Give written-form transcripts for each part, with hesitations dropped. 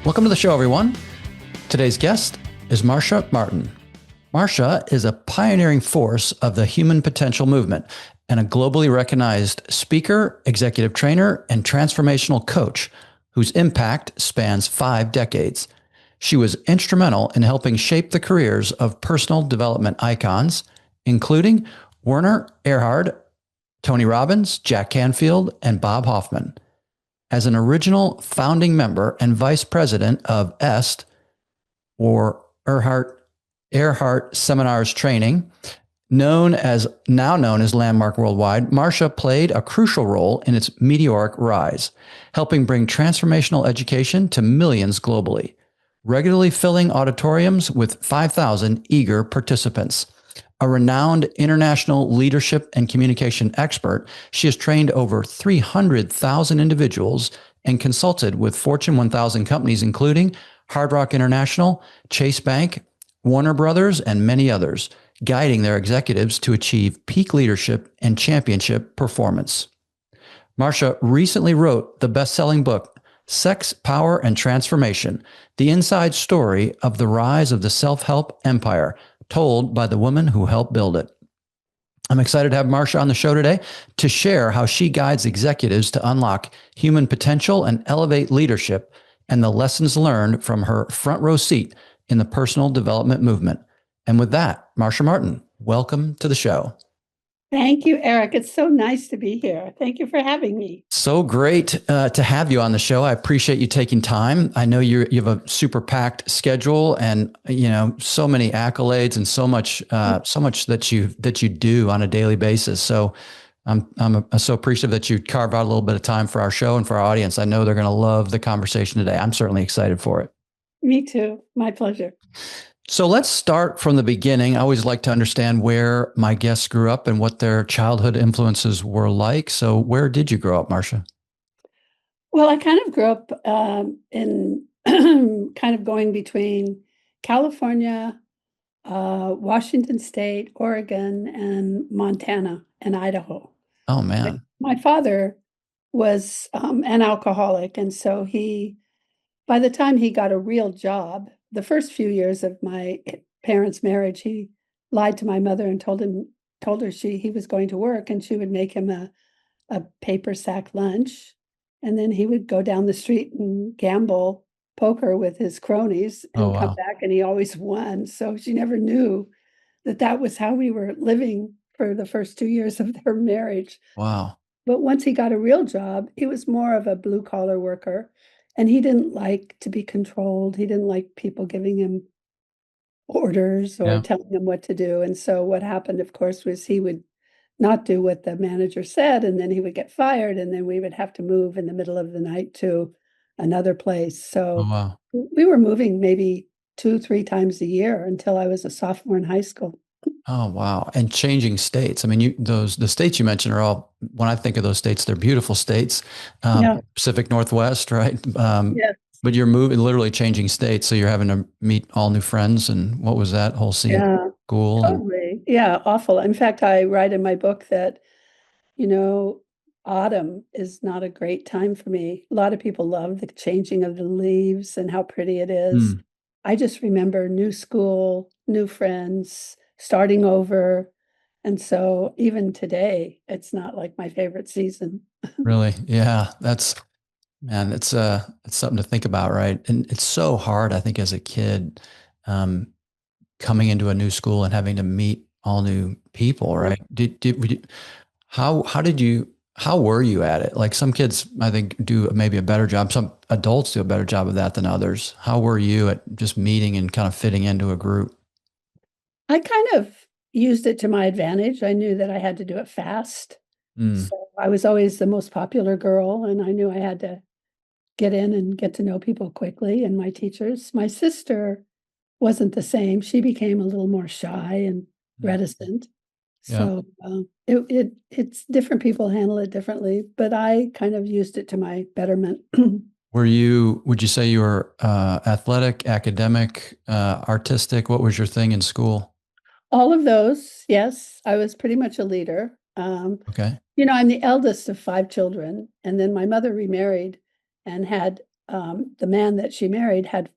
Welcome to the show, everyone. Today's guest is Marcia Martin. Marcia is a pioneering force of the human potential movement and a globally recognized speaker, executive trainer, and transformational coach whose impact spans 5 decades. She was instrumental in helping shape the careers of personal development icons, including Werner Erhard, Tony Robbins, Jack Canfield, and Bob Hoffman. As an original founding member and vice president of EST, or Erhard Seminars Training, now known as Landmark Worldwide, Marcia played a crucial role in its meteoric rise, helping bring transformational education to millions globally, regularly filling auditoriums with 5,000 eager participants. A renowned international leadership and communication expert, she has trained over 300,000 individuals and consulted with Fortune 1000 companies, including Hard Rock International, Chase Bank, Warner Brothers, and many others, guiding their executives to achieve peak leadership and championship performance. Marcia recently wrote the best-selling book, Sex, Power, and Transformation, the inside story of the rise of the self-help empire, told by the woman who helped build it. I'm excited to have Marcia on the show today to share how she guides executives to unlock human potential and elevate leadership, and the lessons learned from her front row seat in the personal development movement. And with that, Marcia Martin, welcome to the show. Thank you, Eric. It's so nice to be here. Thank you for having me. So great to have you on the show. I appreciate you taking time. I know you have a super packed schedule, and so many accolades and so much that you do on a daily basis. So I'm so appreciative that you carve out a little bit of time for our show and for our audience. I know they're going to love the conversation today. I'm certainly excited for it. Me too. My pleasure. So let's start from the beginning. I always like to understand where my guests grew up and what their childhood influences were like. So where did you grow up, Marcia? Well, I kind of grew up in kind of going between California, Washington State, Oregon, and Montana and Idaho. Oh, man. My father was an alcoholic. And so by the time he got a real job, the first few years of my parents' marriage, he lied to my mother and told her he was going to work, and she would make him a paper sack lunch. And then he would go down the street and gamble poker with his cronies and come back, and he always won. So she never knew that was how we were living for the first 2 years of their marriage. Wow. But once he got a real job, he was more of a blue collar worker. And he didn't like to be controlled. He didn't like people giving him orders or telling him what to do. And so what happened, of course, was he would not do what the manager said, and then he would get fired, and then we would have to move in the middle of the night to another place. So we were moving maybe 2-3 times a year until I was a sophomore in high school. Oh, wow. And changing states. I mean, the states you mentioned are all, when I think of those states, they're beautiful states. Pacific Northwest, right? Yes. But you're literally changing states. So you're having to meet all new friends. And what was that whole scene? Yeah, School? totally. Yeah, awful. In fact, I write in my book that, autumn is not a great time for me. A lot of people love the changing of the leaves and how pretty it is. I just remember new school, new friends, starting over. And so even today, it's not like my favorite season. Really? Yeah. It's something to think about, right? And it's so hard, I think, as a kid, coming into a new school and having to meet all new people, right? How were you at it? Like, some kids, I think, do maybe a better job. Some adults do a better job of that than others. How were you at just meeting and kind of fitting into a group? I kind of used it to my advantage. I knew that I had to do it fast. So I was always the most popular girl, and I knew I had to get in and get to know people quickly, and my teachers. My sister wasn't the same. She became a little more shy and reticent. So it's different people handle it differently, but I kind of used it to my betterment. Would you say you were athletic, academic, artistic? What was your thing in school? All of those, yes. I was pretty much a leader. Okay. I'm the eldest of 5 children, and then my mother remarried and had the man that she married had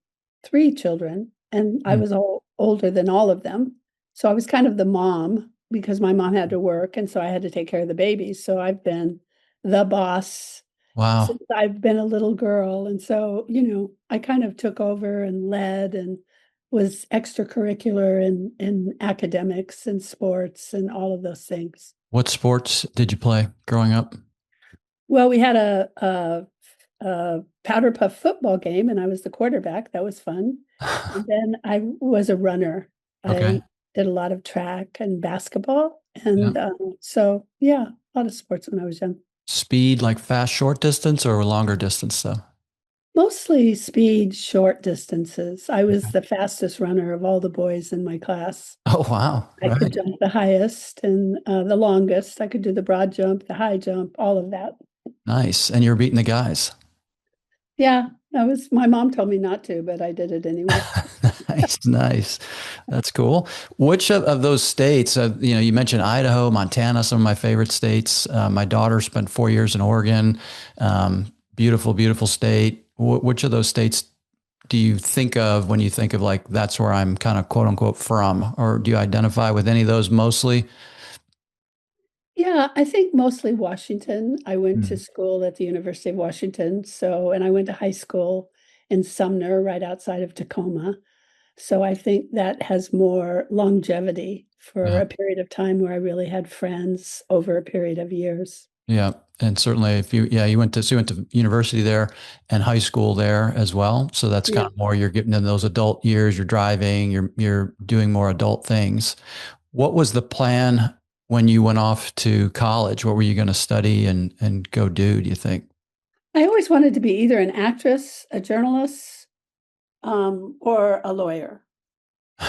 3 children, and I Mm. was older than all of them. So I was kind of the mom because my mom had to work, and so I had to take care of the babies. So I've been the boss Wow. since I've been a little girl. And so, I kind of took over and led and was extracurricular in academics and sports and all of those things. What sports did you play growing up? Well, we had a powder puff football game, and I was the quarterback. That was fun. And then I was a runner. Okay. I did a lot of track and basketball. Yeah. And so, yeah, a lot of sports when I was young. Speed, like fast, short distance or longer distance, though? Mostly speed, short distances. I was Okay. the fastest runner of all the boys in my class. Oh, wow. I could Right. jump the highest and the longest. I could do the broad jump, the high jump, all of that. Nice. And you're beating the guys. Yeah, my mom told me not to, but I did it anyway. Nice, nice. That's cool. Which of those states, you mentioned Idaho, Montana, some of my favorite states. My daughter spent 4 years in Oregon. Beautiful, beautiful state. Which of those states do you think of when you think of like, that's where I'm kind of quote unquote from? Or do you identify with any of those mostly? Yeah, I think mostly Washington. I went to Hmm. school at the University of Washington. And I went to high school in Sumner, right outside of Tacoma. So I think that has more longevity for Yeah. a period of time where I really had friends over a period of years. Yeah. And certainly if you went to university there and high school there as well. So that's kind Yeah. of more, you're getting in those adult years, you're driving, you're doing more adult things. What was the plan when you went off to college? What were you going to study and go do you think? I always wanted to be either an actress, a journalist, or a lawyer.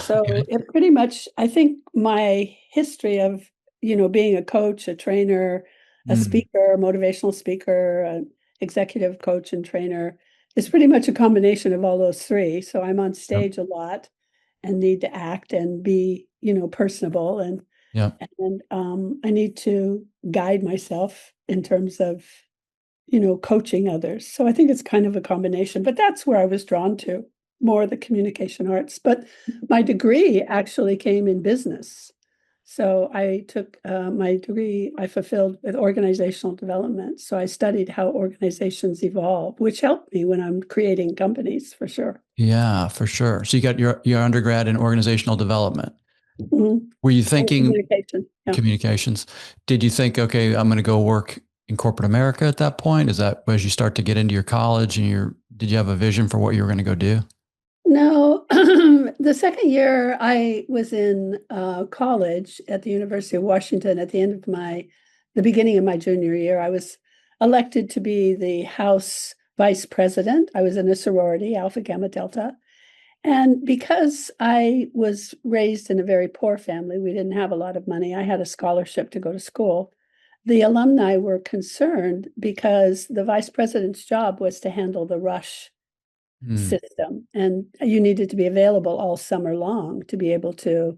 So Okay. it pretty much, I think my history of, being a coach, a trainer, a Mm, speaker, a motivational speaker, an executive coach and trainer is pretty much a combination of all those three. So I'm on yep. stage a lot and need to act and be, personable Yep. and I need to guide myself in terms of, coaching others. So I think it's kind of a combination, but that's where I was drawn to more the communication arts. But my degree actually came in business. So I took my degree, I fulfilled with organizational development. So I studied how organizations evolve, which helped me when I'm creating companies for sure. Yeah, for sure. So you got your undergrad in organizational development. Mhm. Were you And thinking communication. Yeah. communications? Did you think, okay, I'm going to go work in corporate America at that point? Is that as you start to get into your college and did you have a vision for what you were going to go do? No, the second year I was in college at the University of Washington at the end of the beginning of my junior year, I was elected to be the House Vice President. I was in a sorority, Alpha Gamma Delta. And because I was raised in a very poor family, we didn't have a lot of money. I had a scholarship to go to school. The alumni were concerned because the vice president's job was to handle the rush Hmm. system. And you needed to be available all summer long to be able to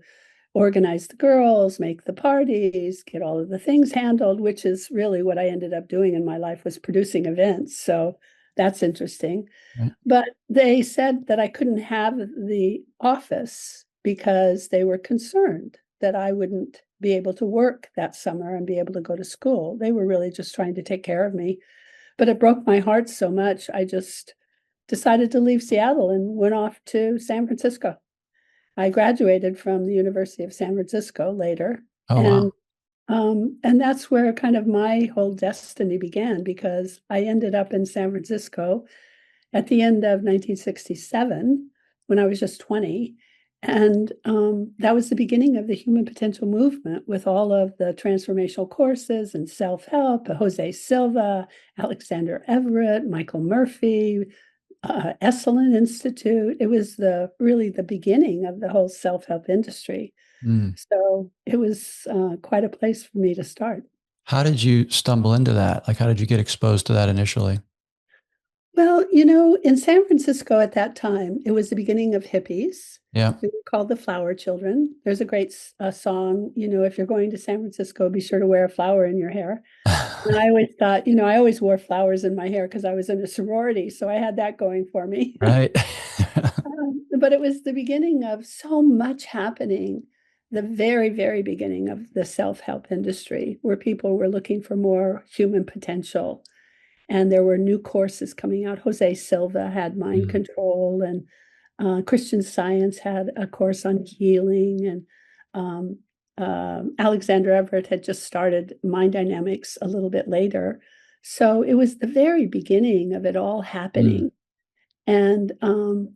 organize the girls, make the parties, get all of the things handled, which is really what I ended up doing in my life was producing events. So that's interesting. Right. But they said that I couldn't have the office because they were concerned that I wouldn't be able to work that summer and be able to go to school. They were really just trying to take care of me. But it broke my heart so much. I just decided to leave Seattle and went off to San Francisco. I graduated from the University of San Francisco later, Oh, wow. and that's where kind of my whole destiny began because I ended up in San Francisco at the end of 1967 when I was just 20. And that was the beginning of the human potential movement with all of the transformational courses and self help, Jose Silva, Alexander Everett, Michael Murphy, Esalen Institute. It was really the beginning of the whole self-help industry. Hmm. So it was quite a place for me to start. How did you stumble into that? Like, how did you get exposed to that initially? Well, in San Francisco at that time, it was the beginning of hippies. Yeah. We were called the Flower Children. There's a great song, if you're going to San Francisco, be sure to wear a flower in your hair. And I always thought, I always wore flowers in my hair because I was in a sorority. So I had that going for me. Right. But it was the beginning of so much happening, the very, very beginning of the self-help industry, where people were looking for more human potential. And there were new courses coming out. Jose Silva had mind Mm. control, and Christian Science had a course on healing, and Alexander Everett had just started mind dynamics a little bit later. So it was the very beginning of it all Mm. happening. And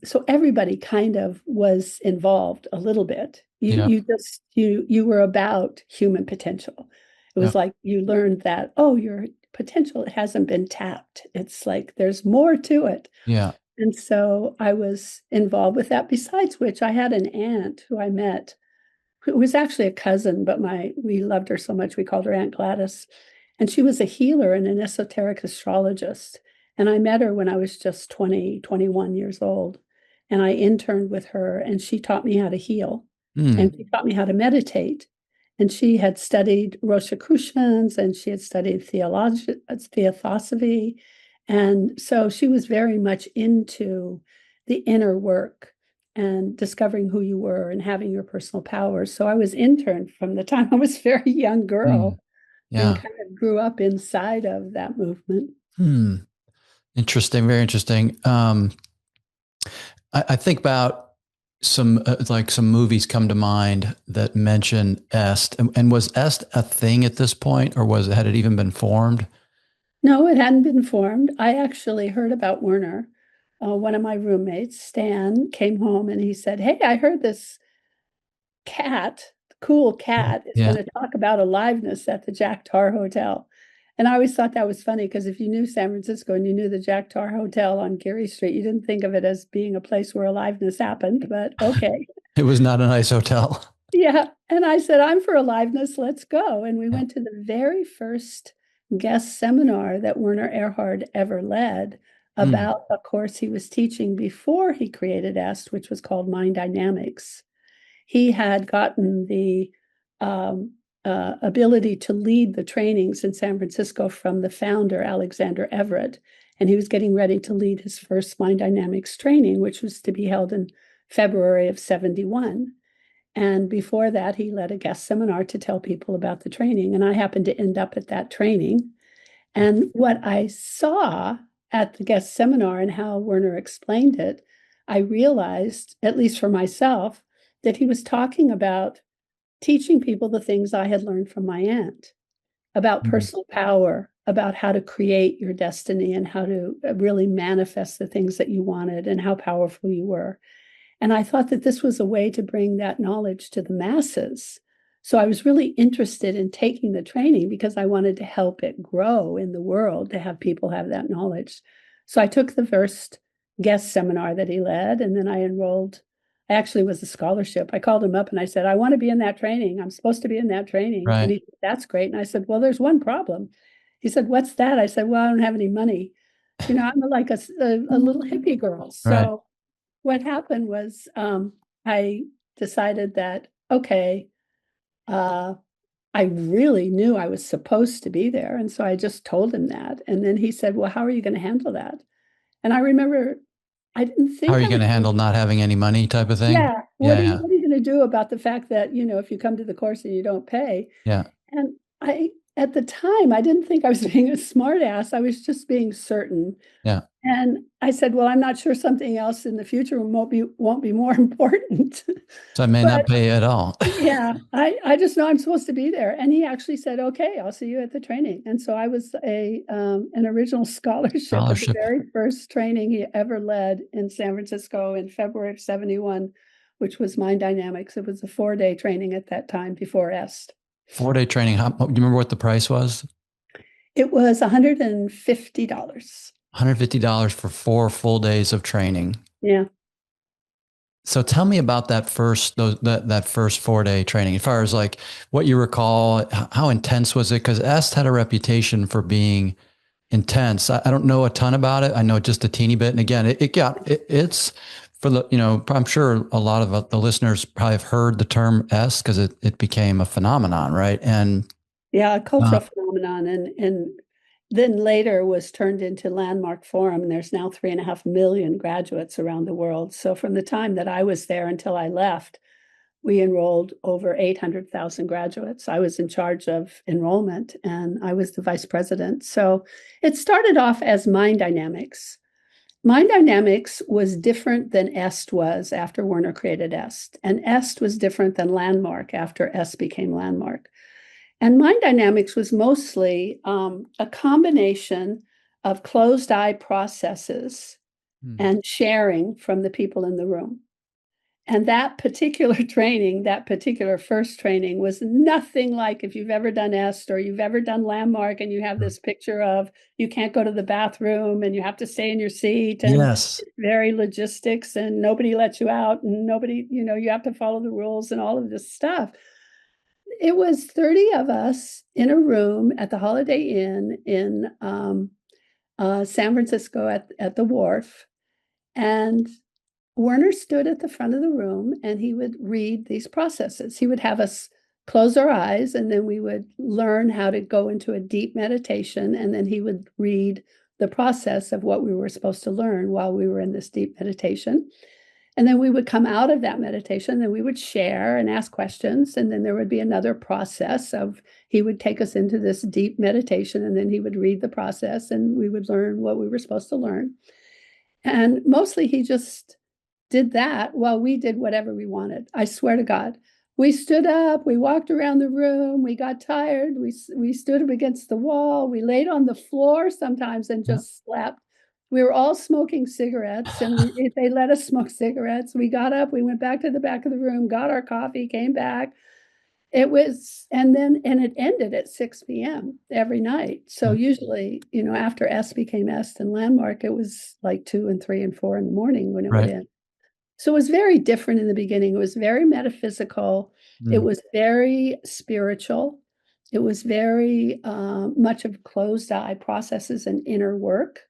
so everybody kind of was involved a little bit. Yeah. You were about human potential. It Yeah. was like you learned that, oh, your potential hasn't been tapped. It's like there's more to it. Yeah. And so I was involved with that. Besides which, I had an aunt who I met who was actually a cousin, but we loved her so much we called her Aunt Gladys. And she was a healer and an esoteric astrologist. And I met her when I was just 20, 21 years old. And I interned with her, and she taught me how to heal, and Mm. she taught me how to meditate. And she had studied Rosicrucians, and she had studied theosophy. And so she was very much into the inner work and discovering who you were and having your personal powers. So I was interned from the time I was a very young Mm. girl and Yeah. kind of grew up inside of that movement. Hmm. Interesting. Very interesting. I think about some movies come to mind that mention est. And was est a thing at this point, or had it even been formed? No, it hadn't been formed. I actually heard about Werner. One of my roommates, Stan, came home and he said, "Hey, I heard this cool cat, is Yeah. going to talk about aliveness at the Jack Tar Hotel." And I always thought that was funny because if you knew San Francisco and you knew the Jack Tar Hotel on Geary Street, you didn't think of it as being a place where aliveness happened, but okay. It was not a nice hotel. Yeah. And I said, I'm for aliveness. Let's go. And we Yeah. went to the very first guest seminar that Werner Erhard ever led Mm. about a course he was teaching before he created EST, which was called Mind Dynamics. He had gotten the ability to lead the trainings in San Francisco from the founder, Alexander Everett. And he was getting ready to lead his first Mind Dynamics training, which was to be held in February of 71. And before that, he led a guest seminar to tell people about the training. And I happened to end up at that training. And what I saw at the guest seminar and how Werner explained it, I realized, at least for myself, that he was talking about teaching people the things I had learned from my aunt about Mm. personal power, about how to create your destiny and how to really manifest the things that you wanted and how powerful you were. And I thought that this was a way to bring that knowledge to the masses. So I was really interested in taking the training because I wanted to help it grow in the world, to have people have that knowledge. So I took the first guest seminar that he led, and then I enrolled. I actually was a scholarship. I called him up and I said, I want to be in that training. I'm supposed to be in that training. And Right. he said, that's great. And I said, well, there's one problem. He said, what's that? I said, well, I don't have any money. I'm like a little hippie girl. Right. So what happened was I decided that, okay, I really knew I was supposed to be there. And so I just told him that. And then he said, well, how are you going to handle that? And I remember I didn't How are think you I going was, to handle not having any money type of thing? yeah, Yeah. Yeah. what are you going to do about the fact that, if you come to the course and you don't pay? Yeah. And at the time, I didn't think I was being a smart ass. I was just being certain. Yeah. And I said, well, I'm not sure something else in the future won't be more important. So I may But not pay at all. yeah, I just know I'm supposed to be there. And he actually said, okay, I'll see you at the training. And so I was an original scholarship at the Scholarship. very first training he ever led in San Francisco in February of 71, which was Mind Dynamics. It was a 4-day training at that time before EST. 4-day training. Do you remember what the price was? It was $150. $150 for 4 full days of training. Yeah. So tell me about that first 4-day training. As far as like what you recall, how intense was it? Because EST had a reputation for being intense. I don't know a ton about it. I know just a teeny bit. And again, it's for the, I'm sure a lot of the listeners probably have heard the term S because it became a phenomenon, right? And Yeah, a cultural phenomenon, and then later was turned into Landmark Forum, and there's now 3.5 million graduates around the world. So from the time that I was there until I left, we enrolled over 800,000 graduates. I was in charge of enrollment, and I was the vice president. So it started off as Mind Dynamics. Mind Dynamics was different than EST was after Werner created EST, and EST was different than Landmark after EST became Landmark. And Mind Dynamics was mostly a combination of closed eye processes and sharing from the people in the room. And that particular training, that particular first training, was nothing like if you've ever done EST or you've ever done Landmark and you have this picture of you can't go to the bathroom and you have to stay in your seat, and yes, it's very logistics and nobody lets you out and nobody, you have to follow the rules and all of this stuff. It was 30 of us in a room at the Holiday Inn in San Francisco at the wharf. And Werner stood at the front of the room and he would read these processes. He would have us close our eyes, and then we would learn how to go into a deep meditation. And then he would read the process of what we were supposed to learn while we were in this deep meditation. And then we would come out of that meditation, then we would share and ask questions. And then there would be another process of he would take us into this deep meditation, and then he would read the process and we would learn what we were supposed to learn. And mostly he just did that while we did whatever we wanted. I swear to God. We stood up, we walked around the room, we got tired, we stood up against the wall, we laid on the floor sometimes and just slept. We were all smoking cigarettes, and they let us smoke cigarettes. We got up, we went back to the back of the room, got our coffee, came back. It was, and it ended at 6 p.m. every night. So usually, after S became S and Landmark, it was like 2 and 3 and 4 in the morning when it would end. So it was very different in the beginning. It was very metaphysical. It was very spiritual. It was very much of closed eye processes and inner work.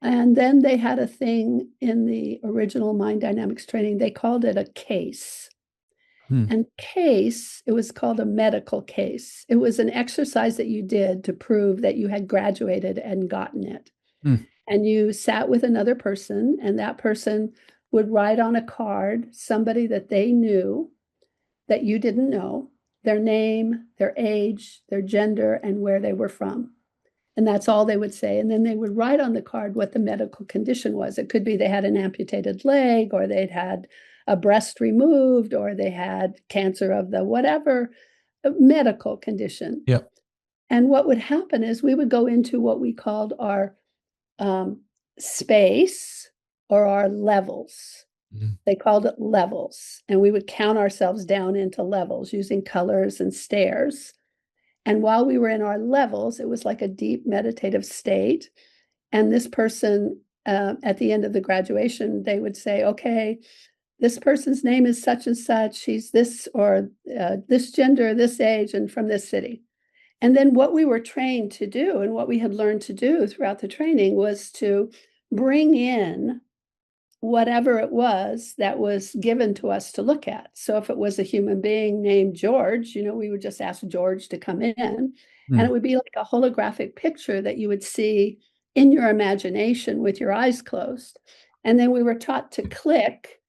And then they had a thing in the original Mind Dynamics training. They called it a case. And case, it was called a medical case. It was an exercise that you did to prove that you had graduated and gotten it. And you sat with another person, and that person would write on a card somebody that they knew that you didn't know, their name, their age, their gender, and where they were from. And that's all they would say. And then they would write on the card what the medical condition was. It could be they had an amputated leg, or they'd had a breast removed, or they had cancer of the whatever medical condition. Yep. And what would happen is we would go into what we called our space or our levels. They called it levels. And we would count ourselves down into levels using colors and stairs. And while we were in our levels, it was like a deep meditative state. And this person, at the end of the graduation, they would say, okay, this person's name is such and such. He's this or this gender, this age, and from this city. And then what we were trained to do and what we had learned to do throughout the training was to bring in whatever it was that was given to us to look at. So if it was a human being named George, we would just ask George to come in, and it would be like a holographic picture that you would see in your imagination with your eyes closed. And then we were taught to click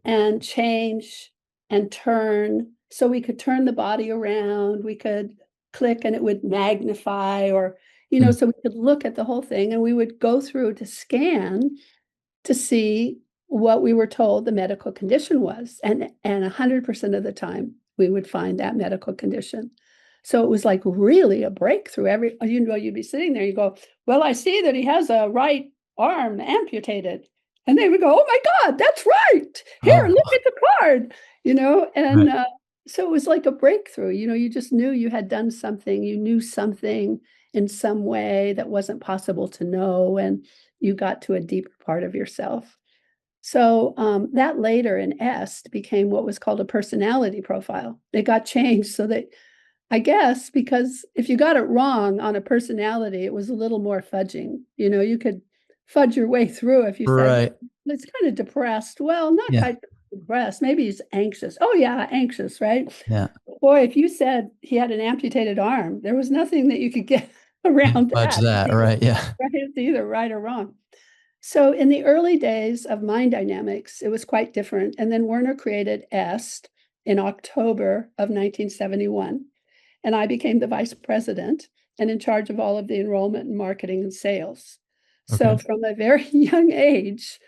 and change and turn. So we could turn the body around, we could click and it would magnify, or, so we could look at the whole thing, and we would go through to scan to see what we were told the medical condition was. And 100% of the time we would find that medical condition. So it was like really a breakthrough. You'd be sitting there, you go, well, I see that he has a right arm amputated. And they would go, oh my God, that's right. Here, look at the card, and so it was like a breakthrough. You just knew you had done something, you knew something in some way that wasn't possible to know, and you got to a deeper part of yourself. So that later in EST became what was called a personality profile. It got changed so that I guess, because if you got it wrong on a personality, it was a little more fudging. You could fudge your way through if you said, Right. it's kind of depressed. Well, not Yeah. quite depressed. Maybe he's anxious. Oh, yeah, anxious, right? Yeah. Boy, if you said he had an amputated arm, there was nothing that you could get around Fudge that. that. Right. Yeah. It's either right or wrong. So in the early days of mind dynamics, it was quite different. And then Werner created EST in October of 1971. And I became the vice president and in charge of all of the enrollment and marketing and sales. So Okay. from a very young age,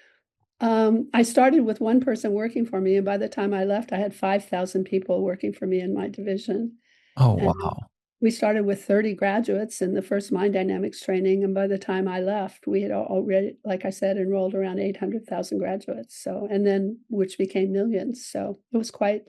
I started with one person working for me. And by the time I left, I had 5,000 people working for me in my division. Oh, And wow. we started with 30 graduates in the first mind dynamics training. And by the time I left, we had already, like I said, enrolled around 800,000 graduates. So, and then which became millions. So it was quite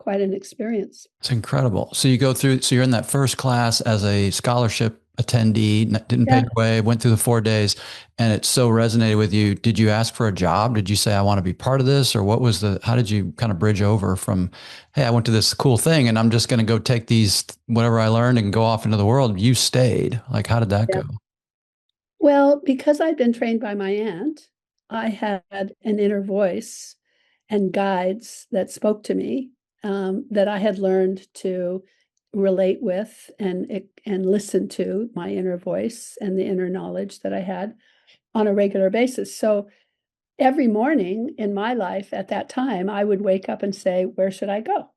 an experience. It's incredible. So you go through, so you're in that first class as a scholarship attendee, didn't pay Yeah. your way, went through the 4 days, and it so resonated with you. Did you ask for a job? Did you say, I want to be part of this? Or what was how did you kind of bridge over from, hey, I went to this cool thing and I'm just going to go take these, whatever I learned and go off into the world. You stayed. Like, how did that Yeah. go? Well, because I'd been trained by my aunt, I had an inner voice and guides that spoke to me, that I had learned to relate with and listen to my inner voice and the inner knowledge that I had on a regular basis. So every morning in my life at that time, I would wake up and say, where should I go?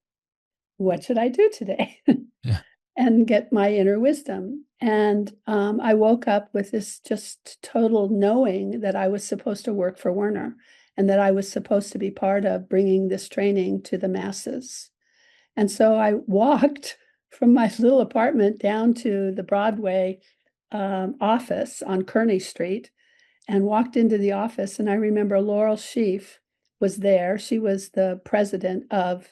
What should I do today? Yeah. And get my inner wisdom. And I woke up with this just total knowing that I was supposed to work for Werner and that I was supposed to be part of bringing this training to the masses. And so I walked from my little apartment down to the Broadway office on Kearney Street and walked into the office. And I remember Laurel Sheaf was there. She was the president of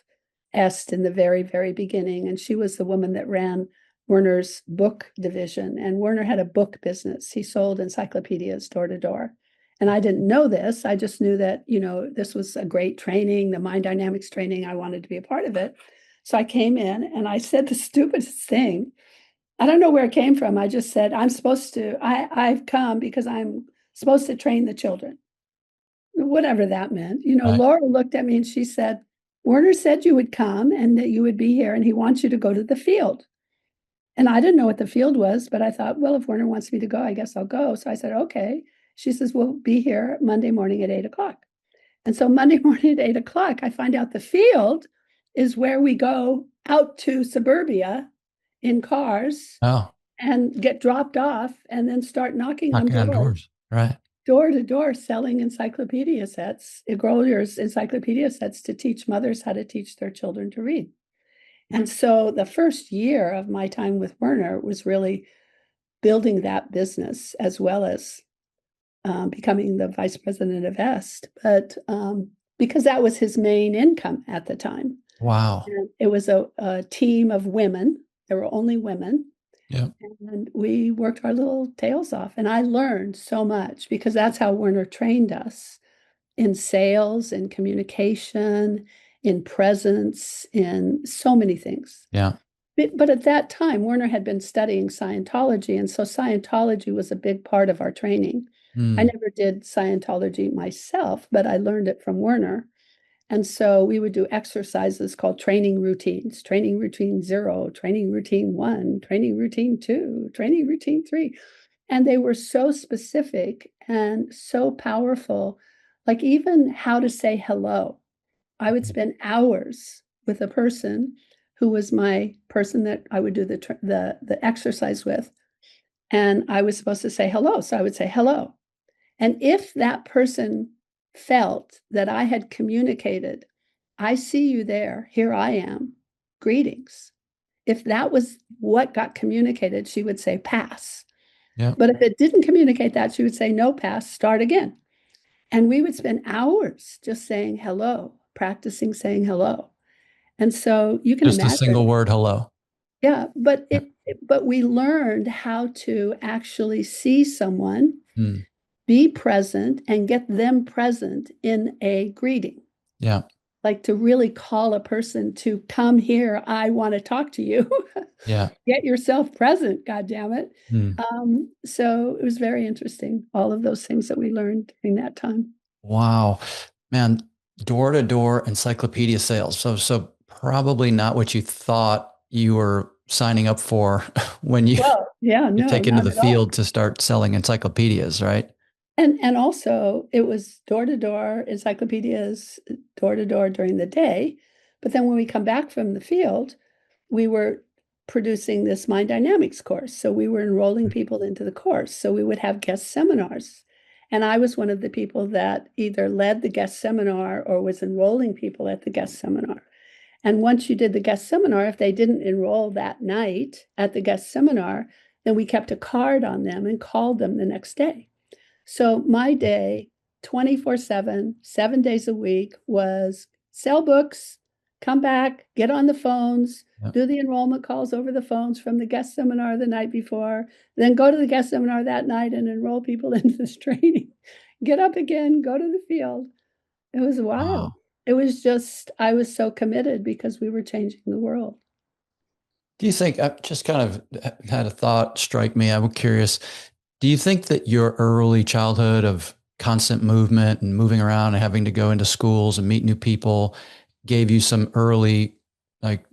EST in the very, very beginning. And she was the woman that ran Werner's book division. And Werner had a book business. He sold encyclopedias door to door. And I didn't know this. I just knew that, this was a great training, the mind dynamics training. I wanted to be a part of it. So I came in and I said the stupidest thing. I don't know where it came from. I just said, I've come because I'm supposed to train the children, whatever that meant. Right. Laura looked at me and she said, Werner said you would come and that you would be here and he wants you to go to the field. And I didn't know what the field was, but I thought, well, if Werner wants me to go, I guess I'll go. So I said, okay. She says, we'll be here Monday morning at 8 o'clock. And so Monday morning at 8 o'clock, I find out the field is where we go out to suburbia in cars Oh, and get dropped off and then start knocking on knocking on doors, doors. Right. door to door, selling encyclopedia sets, growers encyclopedia sets to teach mothers how to teach their children to read. And so the first year of my time with Werner was really building that business as well as becoming the vice president of EST. But because that was his main income at the time. Wow. And it was a team of women. There were only women. Yeah. And we worked our little tails off. And I learned so much because that's how Werner trained us in sales, in communication, in presence, in so many things. Yeah. But at that time, Werner had been studying Scientology. And so Scientology was a big part of our training. I Mm. never did Scientology myself, but I learned it from Werner. And so we would do exercises called training routines, training routine 0, training routine 1, training routine 2, training routine 3. And they were so specific and so powerful, like even how to say hello. I would spend hours with a person who was my person that I would do the exercise with. And I was supposed to say hello. So I would say hello. And if that person felt that I had communicated, I see you there, here I am, greetings. If that was what got communicated, she would say pass. Yeah. But if it didn't communicate that, she would say no pass, start again. And we would spend hours just saying hello, practicing saying hello. And so you can Just a imagine, single word, hello. yeah, Yeah. but we learned how to actually see someone, Mm. be present and get them present in a greeting. Yeah. like to really call a person to come here. I want to talk to you. Yeah. Get yourself present, God damn it. Hmm. So it was very interesting, all of those things that we learned during that time. Wow, man, door to door encyclopedia sales. So probably not what you thought you were signing up for when Well, yeah, you no, take into not the at all. field to start selling encyclopedias, right? And also it was door to door encyclopedias, door to door during the day. But then when we come back from the field, we were producing this mind dynamics course. So we were enrolling people into the course. So we would have guest seminars. And I was one of the people that either led the guest seminar or was enrolling people at the guest seminar. And once you did the guest seminar, if they didn't enroll that night at the guest seminar, then we kept a card on them and called them the next day. So my day, 24/7, 7 days a week, was sell books, come back, get on the phones, Yeah. do the enrollment calls over the phones from the guest seminar the night before, then go to the guest seminar that night and enroll people into this training. Get up again, go to the field. It was wild. Wow. It was just, I was so committed because we were changing the world. Do you think, I just kind of had a thought strike me. I'm curious. Do you think that your early childhood of constant movement and moving around and having to go into schools and meet new people gave you some early like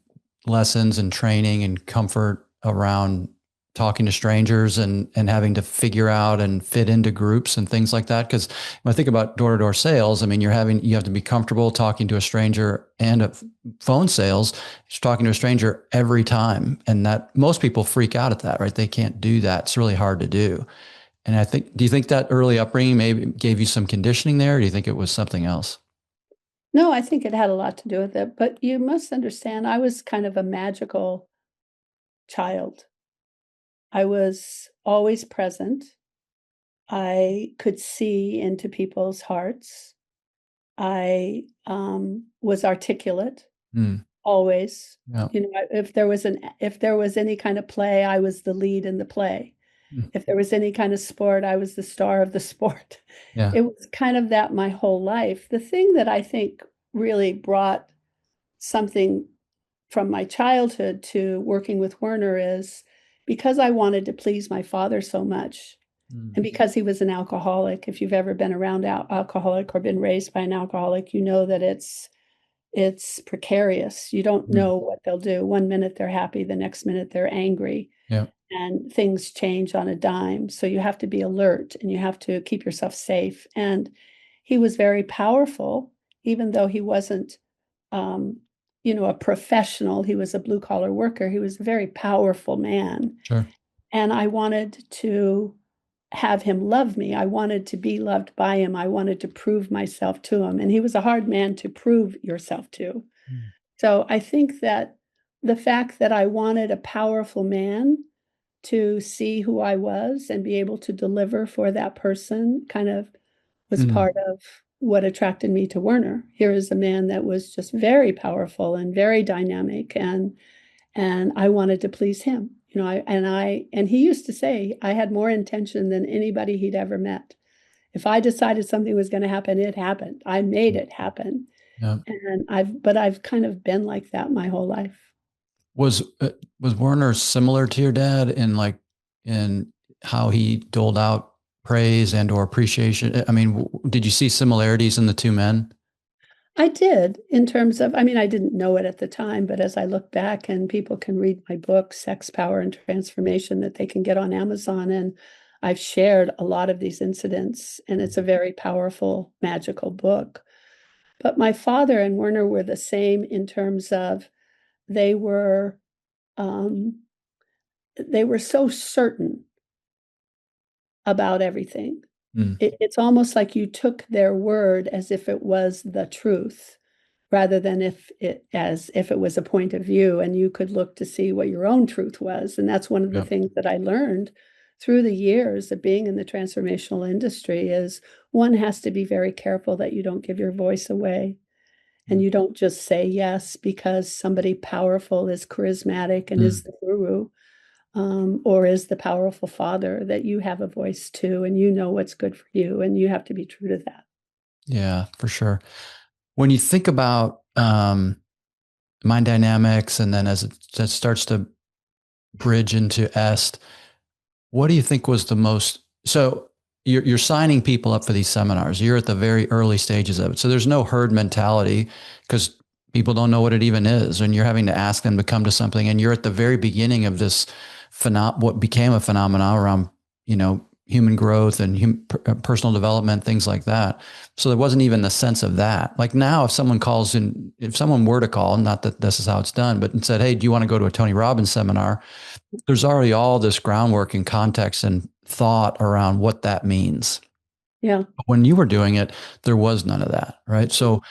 lessons and training and comfort around talking to strangers and having to figure out and fit into groups and things like that? Because when I think about door-to-door sales, I mean, you have to be comfortable talking to a stranger, and a phone sales, you're talking to a stranger every time. And that most people freak out at that, right? They can't do that. It's really hard to do. And I think, do you think that early upbringing maybe gave you some conditioning there? Or do you think it was something else? No, I think it had a lot to do with it, but you must understand, I was kind of a magical child. I was always present. I could see into people's hearts. I was articulate Hmm. always. Yeah. You know, if there was any kind of play, I was the lead in the play. Hmm. If there was any kind of sport, I was the star of the sport. Yeah. It was kind of that my whole life. The thing that I think really brought something from my childhood to working with Werner is because I wanted to please my father so much, Hmm. and because he was an alcoholic. If you've ever been around alcoholic or been raised by an alcoholic, you know that it's precarious. You don't Hmm. know what they'll do. One minute they're happy, the next minute they're angry, Yeah. and things change on a dime. So you have to be alert and you have to keep yourself safe. And he was very powerful, even though he wasn't, um, a professional. He was a blue collar worker. He was a very powerful man. Sure. And I wanted to have him love me. I wanted to be loved by him. I wanted to prove myself to him. And he was a hard man to prove yourself to. Hmm. So I think that the fact that I wanted a powerful man to see who I was and be able to deliver for that person kind of was Hmm. part of what attracted me to Werner. Here is a man that was just very powerful and very dynamic, and I wanted to please him. And he used to say I had more intention than anybody he'd ever met. If I decided something was going to happen, it happened. I made it happen. Yeah. And I've kind of been like that my whole life. Was Werner similar to your dad in how he doled out praise and or appreciation? I mean, did you see similarities in the two men? I did, in terms of, I mean, I didn't know it at the time, but as I look back, and people can read my book, Sex, Power, and Transformation, that they can get on Amazon. And I've shared a lot of these incidents, and it's a very powerful, magical book. But my father and Werner were the same in terms of they were um, they were so certain about everything. Mm. It's almost like you took their word as if it was the truth, rather than as if it was a point of view, and you could look to see what your own truth was. And that's one of the Yeah. things that I learned through the years of being in the transformational industry is one has to be very careful that you don't give your voice away, and Mm. you don't just say yes because somebody powerful is charismatic and is Mm. the guru, or is the powerful father, that you have a voice too, and you know what's good for you, and you have to be true to that. Yeah, for sure. When you think about mind dynamics, and then as it starts to bridge into est, what do you think was the most? So you're signing people up for these seminars. You're at the very early stages of it. So there's no herd mentality because people don't know what it even is. And you're having to ask them to come to something. And you're at the very beginning of this what became a phenomenon around, human growth and personal development, things like that. So there wasn't even the sense of that. Like now, if someone were to call, not that this is how it's done, but and said, "Hey, do you want to go to a Tony Robbins seminar?" There's already all this groundwork and context and thought around what that means. Yeah. When you were doing it, there was none of that, right? So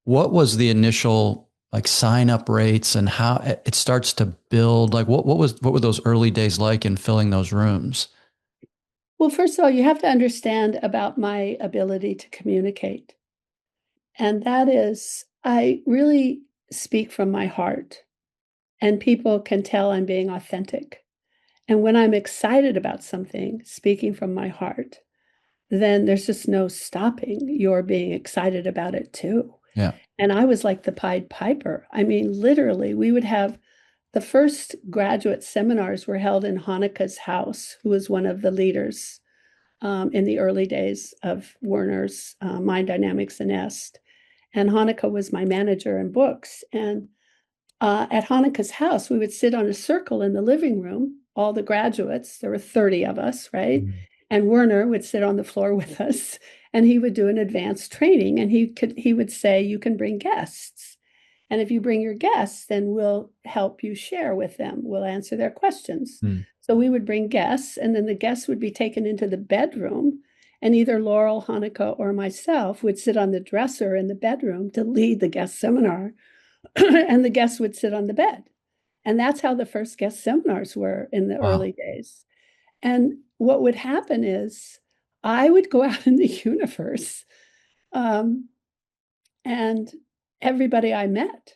what was the initial like sign up rates and how it starts to build? Like what were those early days like in filling those rooms? Well, first of all, you have to understand about my ability to communicate. And that is, I really speak from my heart, and people can tell I'm being authentic. And when I'm excited about something, speaking from my heart, then there's just no stopping. You're being excited about it too. Yeah. And I was like the Pied Piper. I mean, literally, we would have the first graduate seminars were held in Hanukkah's house, who was one of the leaders in the early days of Werner's Mind Dynamics and Est. And Hanukkah was my manager in books. And at Hanukkah's house, we would sit on a circle in the living room, all the graduates, there were 30 of us, right? Mm. And Werner would sit on the floor with us and he would do an advanced training and he would say, you can bring guests. And if you bring your guests, then we'll help you share with them. We'll answer their questions. Mm. So we would bring guests, and then the guests would be taken into the bedroom, and either Laurel, Hanukkah, or myself would sit on the dresser in the bedroom to lead the guest seminar, and the guests would sit on the bed. And that's how the first guest seminars were in the Wow. early days. And what would happen is I would go out in the universe, and everybody I met,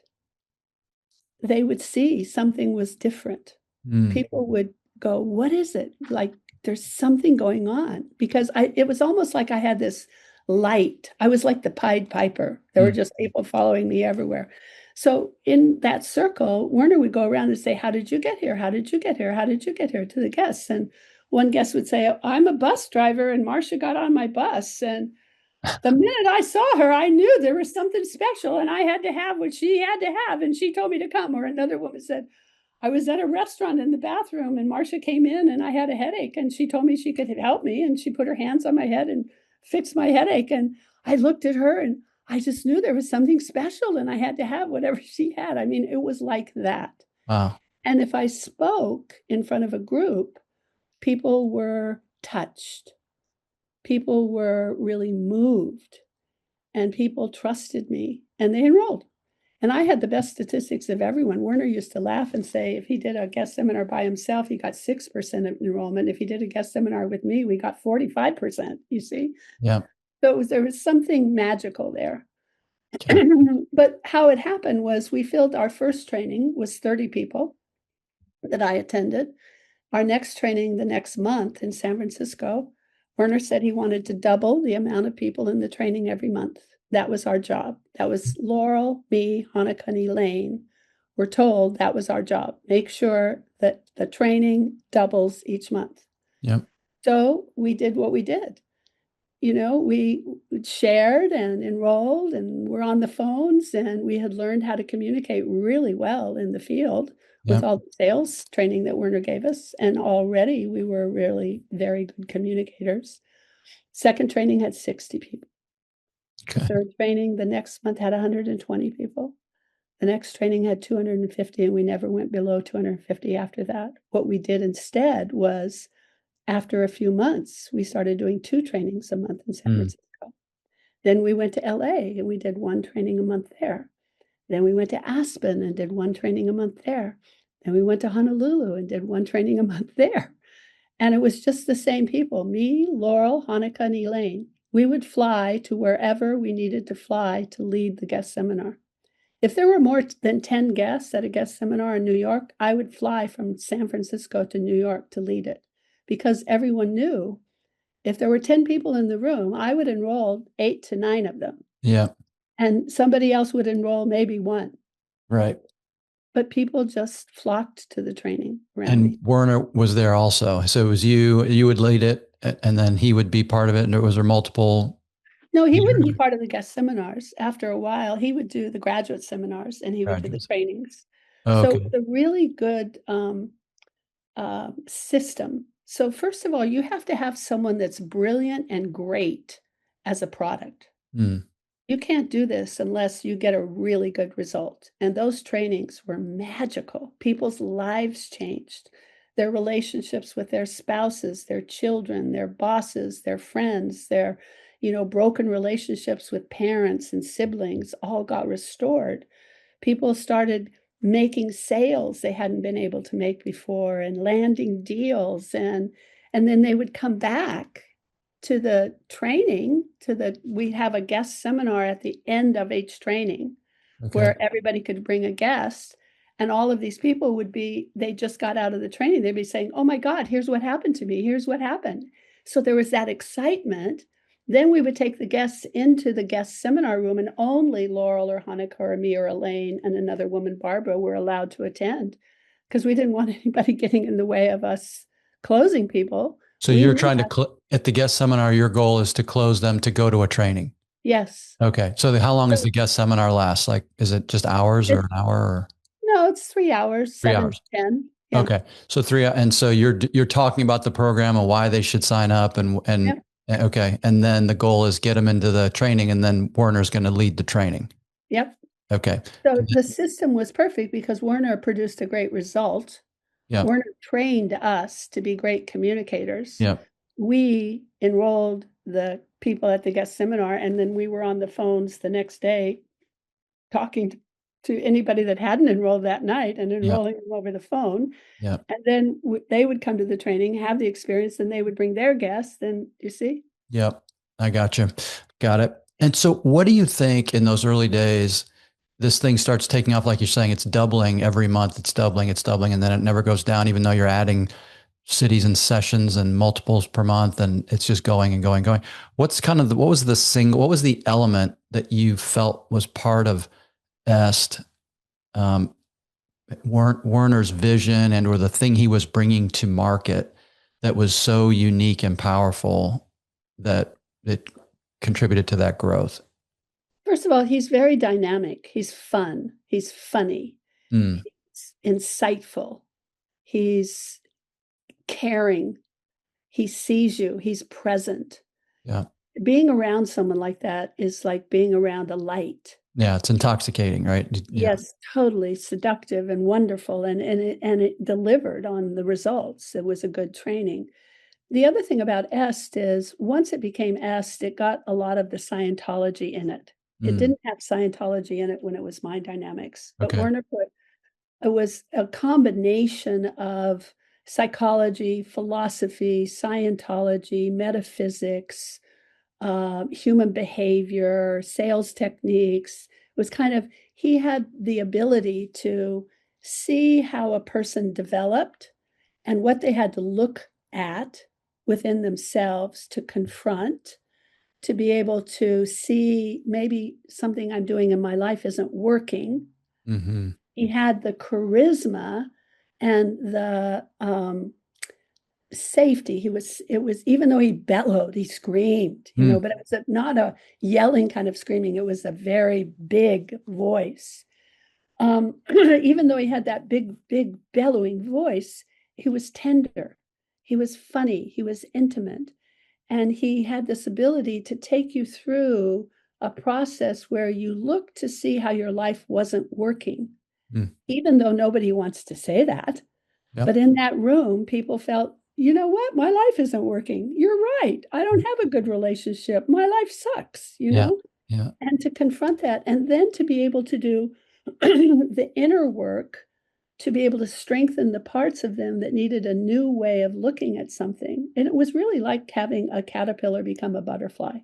they would see something was different. Mm. People would go, what is it? Like there's something going on, because it was almost like I had this light. I was like the Pied Piper. There were just people following me everywhere. So in that circle, Werner would go around and say, how did you get here? How did you get here? How did you get here, to the guests? And one guest would say, I'm a bus driver and Marcia got on my bus. And the minute I saw her, I knew there was something special and I had to have what she had to have. And she told me to come. Or another woman said, I was at a restaurant in the bathroom and Marcia came in and I had a headache and she told me she could help me. And she put her hands on my head and fixed my headache. And I looked at her and I just knew there was something special and I had to have whatever she had. I mean, it was like that. Wow. And if I spoke in front of a group, people were touched. People were really moved and people trusted me and they enrolled. And I had the best statistics of everyone. Werner used to laugh and say, if he did a guest seminar by himself, he got 6% of enrollment. If he did a guest seminar with me, we got 45%, you see? Yeah. So there was something magical there. Okay. But how it happened was we filled our first training was 30 people that I attended. Our next training the next month in San Francisco, Werner said he wanted to double the amount of people in the training every month. That was our job. That was Laurel, me, Hanukkah, and Elaine were told that was our job. Make sure that the training doubles each month. Yep. So we did what we did. We shared and enrolled and we're on the phones, and we had learned how to communicate really well in the field with Yep. all the sales training that Werner gave us. And already we were really very good communicators. Second training had 60 people. Okay. Third training the next month had 120 people. The next training had 250, and we never went below 250 after that. What we did instead was, after a few months, we started doing 2 trainings a month in San Francisco. Then we went to LA and we did 1 training a month there. Then we went to Aspen and did 1 training a month there. Then we went to Honolulu and did 1 training a month there. And it was just the same people, me, Laurel, Hanukkah, and Elaine. We would fly to wherever we needed to fly to lead the guest seminar. If there were more than 10 guests at a guest seminar in New York, I would fly from San Francisco to New York to lead it, because everyone knew if there were 10 people in the room, I would enroll 8 to 9 of them. Yeah. and somebody else would enroll maybe one. Right. But people just flocked to the training around And me. Werner was there also. So it was you would lead it, and then he would be part of it. And was there multiple No, he wouldn't be leaders? part of the guest seminars. After a while, he would do the graduate seminars and he would do the Graduates. trainings. Oh, So okay. it was a really good system. So first of all, you have to have someone that's brilliant and great as a product. Hmm. You can't do this unless you get a really good result. And those trainings were magical. People's lives changed. Their relationships with their spouses, their children, their bosses, their friends, their, broken relationships with parents and siblings all got restored. People started making sales they hadn't been able to make before and landing deals, and then they would come back to the training, we have a guest seminar at the end of each training Okay. where everybody could bring a guest, and all of these people they just got out of the training, they'd be saying, oh my God, here's what happened to me, here's what happened. So there was that excitement. Then we would take the guests into the guest seminar room, and only Laurel or Hanukkah or me or Elaine and another woman, Barbara, were allowed to attend because we didn't want anybody getting in the way of us closing people. So you're trying to at the guest seminar, your goal is to close them to go to a training. Yes. Okay. So how long does So the guest seminar last? Like, is it just hours or it's an hour or no, it's 3 hours, 7 to hours? 10. Yeah. Okay. So and so you're talking about the program and why they should sign up Yep. okay. And then the goal is get them into the training, and then Werner's going to lead the training. Yep. Okay. So the system was perfect because Werner produced a great result. Yeah. Werner trained us to be great communicators. Yeah. We enrolled the people at the guest seminar, and then we were on the phones the next day talking to anybody that hadn't enrolled that night and Yeah. enrolling them over the phone. Yeah. And then they would come to the training, have the experience, and they would bring their guests. And you see? Yep. I got you. Got it. And so what do you think in those early days, this thing starts taking off, like you're saying, it's doubling every month, it's doubling, and then it never goes down, even though you're adding cities and sessions and multiples per month, and it's just going and going and going. What was the element that you felt was part of EST, Werner's vision or the thing he was bringing to market that was so unique and powerful that it contributed to that growth? First of all, he's very dynamic. He's fun. He's funny. Mm. He's insightful. He's caring. He sees you. He's present. Yeah. Being around someone like that is like being around a light. Yeah. It's intoxicating, right? Yeah. Yes, totally seductive and wonderful. And it delivered on the results. It was a good training. The other thing about EST is once it became EST, it got a lot of the Scientology in it. It didn't have Scientology in it when it was Mind Dynamics, but Okay. Werner put it was a combination of psychology, philosophy, Scientology, metaphysics, human behavior, sales techniques. It was he had the ability to see how a person developed and what they had to look at within themselves to confront, to be able to see maybe something I'm doing in my life isn't working. Mm-hmm. He had the charisma and the safety. It was, even though he bellowed, he screamed, but it was not a yelling kind of screaming. It was a very big voice. Even though he had that big bellowing voice, he was tender. He was funny. He was intimate. And he had this ability to take you through a process where you look to see how your life wasn't working, even though nobody wants to say that. Yep. But in that room, people felt, you know what? My life isn't working. You're right. I don't have a good relationship. My life sucks, Yeah. Yeah. And to confront that, and then to be able to do the inner work, to be able to strengthen the parts of them that needed a new way of looking at something. And it was really like having a caterpillar become a butterfly.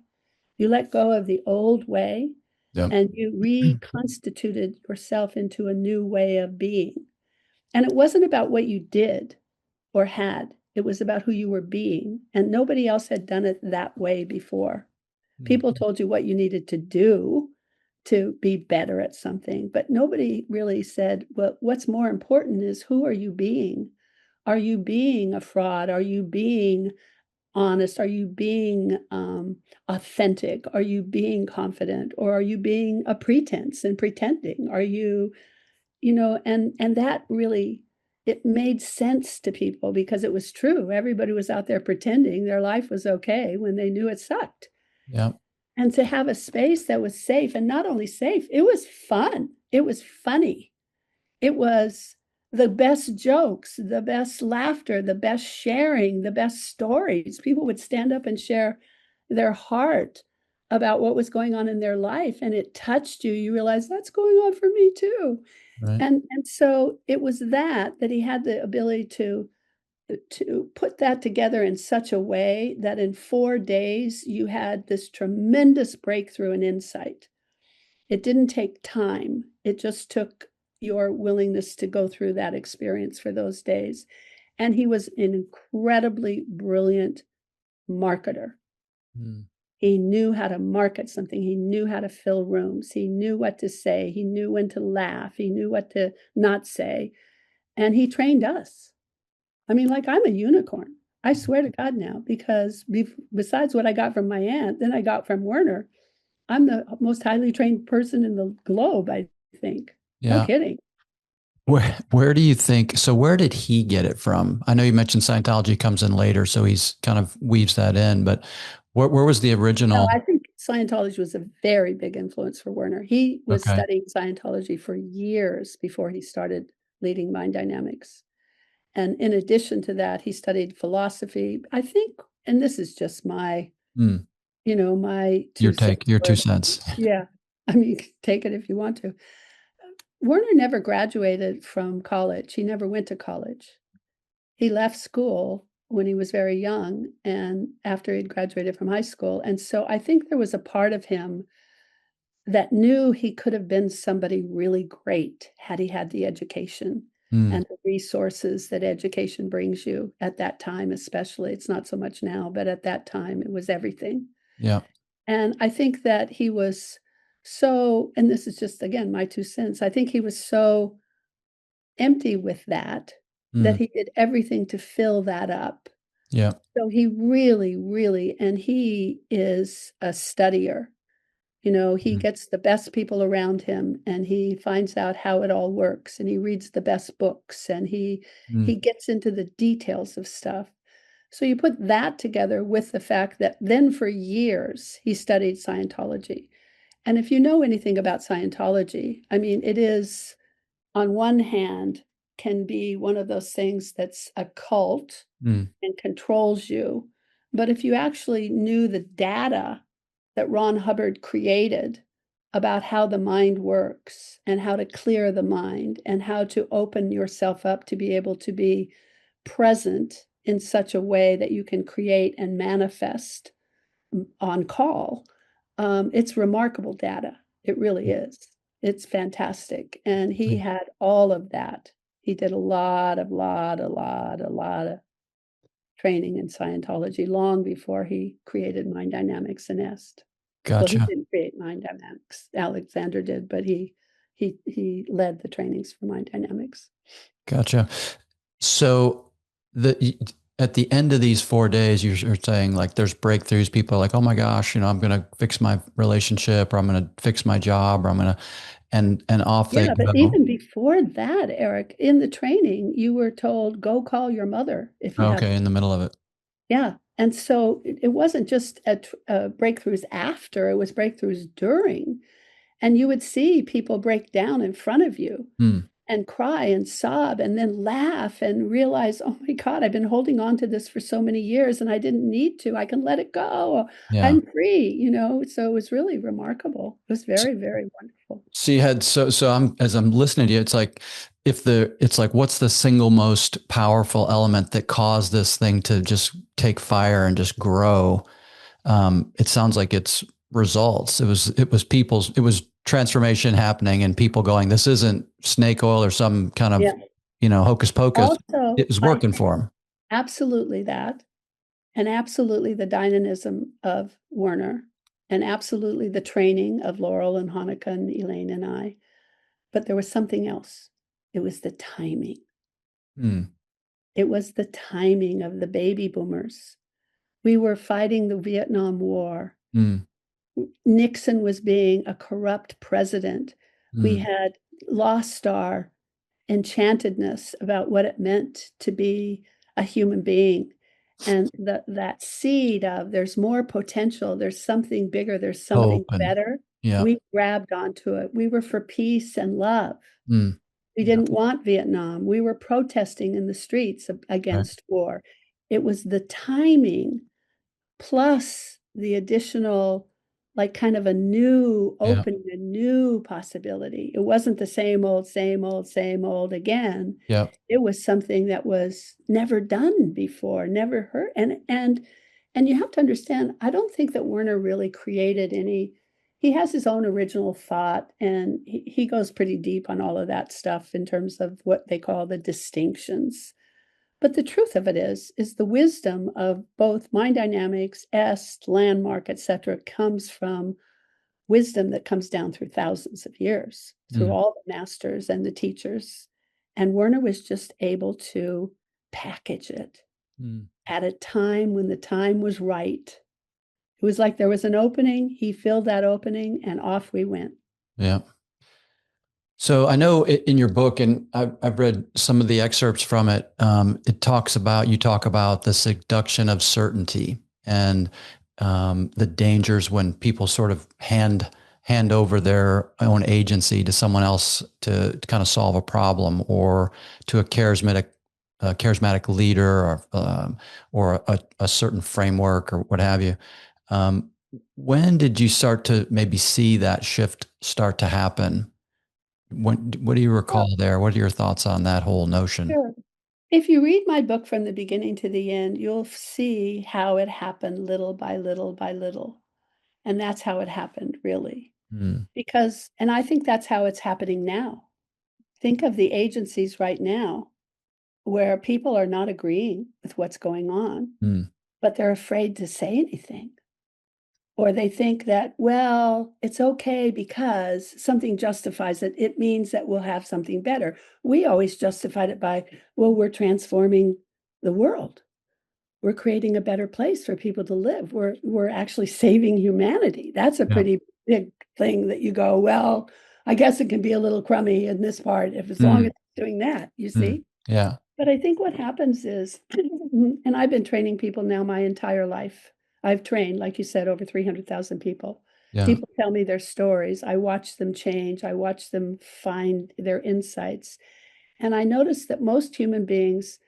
You let go of the old way, Yep. and you reconstituted yourself into a new way of being. And it wasn't about what you did or had. It was about who you were being. And nobody else had done it that way before. People told you what you needed to do to be better at something. But nobody really said, well, what's more important is who are you being? Are you being a fraud? Are you being honest? Are you being authentic? Are you being confident? Or are you being a pretense and pretending? Are you, and that really, it made sense to people because it was true. Everybody was out there pretending their life was okay when they knew it sucked. Yeah. And to have a space that was safe, and not only safe, it was fun. It was funny. It was the best jokes, the best laughter, the best sharing, the best stories. People would stand up and share their heart about what was going on in their life, and it touched you. You realize that's going on for me too. Right. And so it was that he had the ability to put that together in such a way that in 4 days you had this tremendous breakthrough and insight. It didn't take time. It just took your willingness to go through that experience for those days. And he was an incredibly brilliant marketer. Mm. He knew how to market something. He knew how to fill rooms. He knew what to say. He knew when to laugh. He knew what to not say. And he trained us. I mean, like, I'm a unicorn. I swear to God now, because besides what I got from my aunt, then I got from Werner, I'm the most highly trained person in the globe, I think. No Yeah. kidding. Where do you think, so where did he get it from? I know you mentioned Scientology comes in later, so he's kind of weaves that in, but where was the No, original? I think Scientology was a very big influence for Werner. He was Okay. studying Scientology for years before he started leading Mind Dynamics. And in addition to that, he studied philosophy. I think, and this is just my, Mm. my Your 2 cents take, your worth. 2 cents. Yeah. I mean, take it if you want to. Werner never graduated from college. He never went to college. He left school when he was very young and after he'd graduated from high school. And so I think there was a part of him that knew he could have been somebody really great had he had the education Mm. and the resources that education brings you at that time, especially. It's not so much now, but at that time it was everything. Yeah. And I think that he was so, and this is just again my 2 cents, I think he was so empty with that Mm. he did everything to fill that up. Yeah. So he really, really, and he is a studier. He Mm. gets the best people around him and he finds out how it all works and he reads the best books and he Mm. gets into the details of stuff. So you put that together with the fact that then for years he studied Scientology. And if you know anything about Scientology, I mean, it is on one hand can be one of those things that's a cult Mm. and controls you. But if you actually knew the data that Ron Hubbard created about how the mind works and how to clear the mind and how to open yourself up to be able to be present in such a way that you can create and manifest on call, it's remarkable data. It really is. It's fantastic. And he had all of that. He did a lot of training in Scientology long before he created Mind Dynamics and Est. Well, he Gotcha. didn't create Mind Dynamics. Alexander did, but he led the trainings for Mind Dynamics. Gotcha. So at the end of these 4 days, you're saying like there's breakthroughs. People are like, oh my gosh, I'm going to fix my relationship, or I'm going to fix my job, or I'm going to, and off they Yeah, but go. even before that, Eric, in the training, you were told, go call your mother if you have. Okay, in the middle of it. Yeah. And so it wasn't just breakthroughs after, it was breakthroughs during. And you would see people break down in front of you Hmm. and cry and sob and then laugh and realize, oh my God, I've been holding on to this for so many years and I didn't need to. I can let it go. Yeah. I'm free, So it was really remarkable. It was very, very wonderful. So you had so I'm as I'm listening to you, it's like it's like what's the single most powerful element that caused this thing to just take fire and just grow? It sounds like it's results. It was transformation happening and people going, this isn't snake oil or some kind of, Yeah. hocus pocus. Also, It was working for them. absolutely that. And absolutely the dynamism of Werner. and absolutely the training of Laurel and Hanukkah and Elaine and I. But there was something else. It was the timing. Mm. It was the timing of the baby boomers. We were fighting the Vietnam War. Mm. Nixon was being a corrupt president. We Mm. had lost our enchantedness about what it meant to be a human being. And that seed of there's more potential, there's something bigger, there's something Hope and better. yeah. We grabbed onto it. We were for peace and love. Mm. We Yeah. didn't want Vietnam. We were protesting in the streets Right. against war. It was the timing plus the additional, like kind of a new Yeah. opening, a new possibility. It wasn't the same old, same old, same old again. Yeah. It was something that was never done before, never heard. And you have to understand, I don't think that Werner really created any. He has his own original thought, and he goes pretty deep on all of that stuff in terms of what they call the distinctions. But the truth of it is the wisdom of both mind dynamics, est, landmark, etc., comes from wisdom that comes down through thousands of years, through Mm. all the masters and the teachers. And Werner was just able to package it Mm. at a time when the time was right. It was like there was an opening, he filled that opening, and off we went. Yeah. So I know in your book, and I've read some of the excerpts from it. It talks about you talk about the seduction of certainty and the dangers when people sort of hand over their own agency to someone else to kind of solve a problem, or to a charismatic leader, or a certain framework or what have you. When did you start to maybe see that shift start to happen? What do you recall there? What are your thoughts on that whole notion? Sure. If you read my book from the beginning to the end, you'll see how it happened little by little by little. And that's how it happened, really. Mm. Because, and I think that's how it's happening now. Think of the agencies right now where people are not agreeing with what's going on, Mm. but they're afraid to say anything. Or they think that, well, it's okay because something justifies it. It means that we'll have something better. We always justified it by, well, we're transforming the world. We're creating a better place for people to live. We're actually saving humanity. That's a Yeah. pretty big thing that you go, well, I guess it can be a little crummy in this part if as long Mm. as it's doing that, you Mm. see? Yeah. But I think what happens is, and I've been training people now my entire life. I've trained, like you said, over 300,000 people. Yeah. People tell me their stories. I watch them change. I watch them find their insights. And I notice that most human beings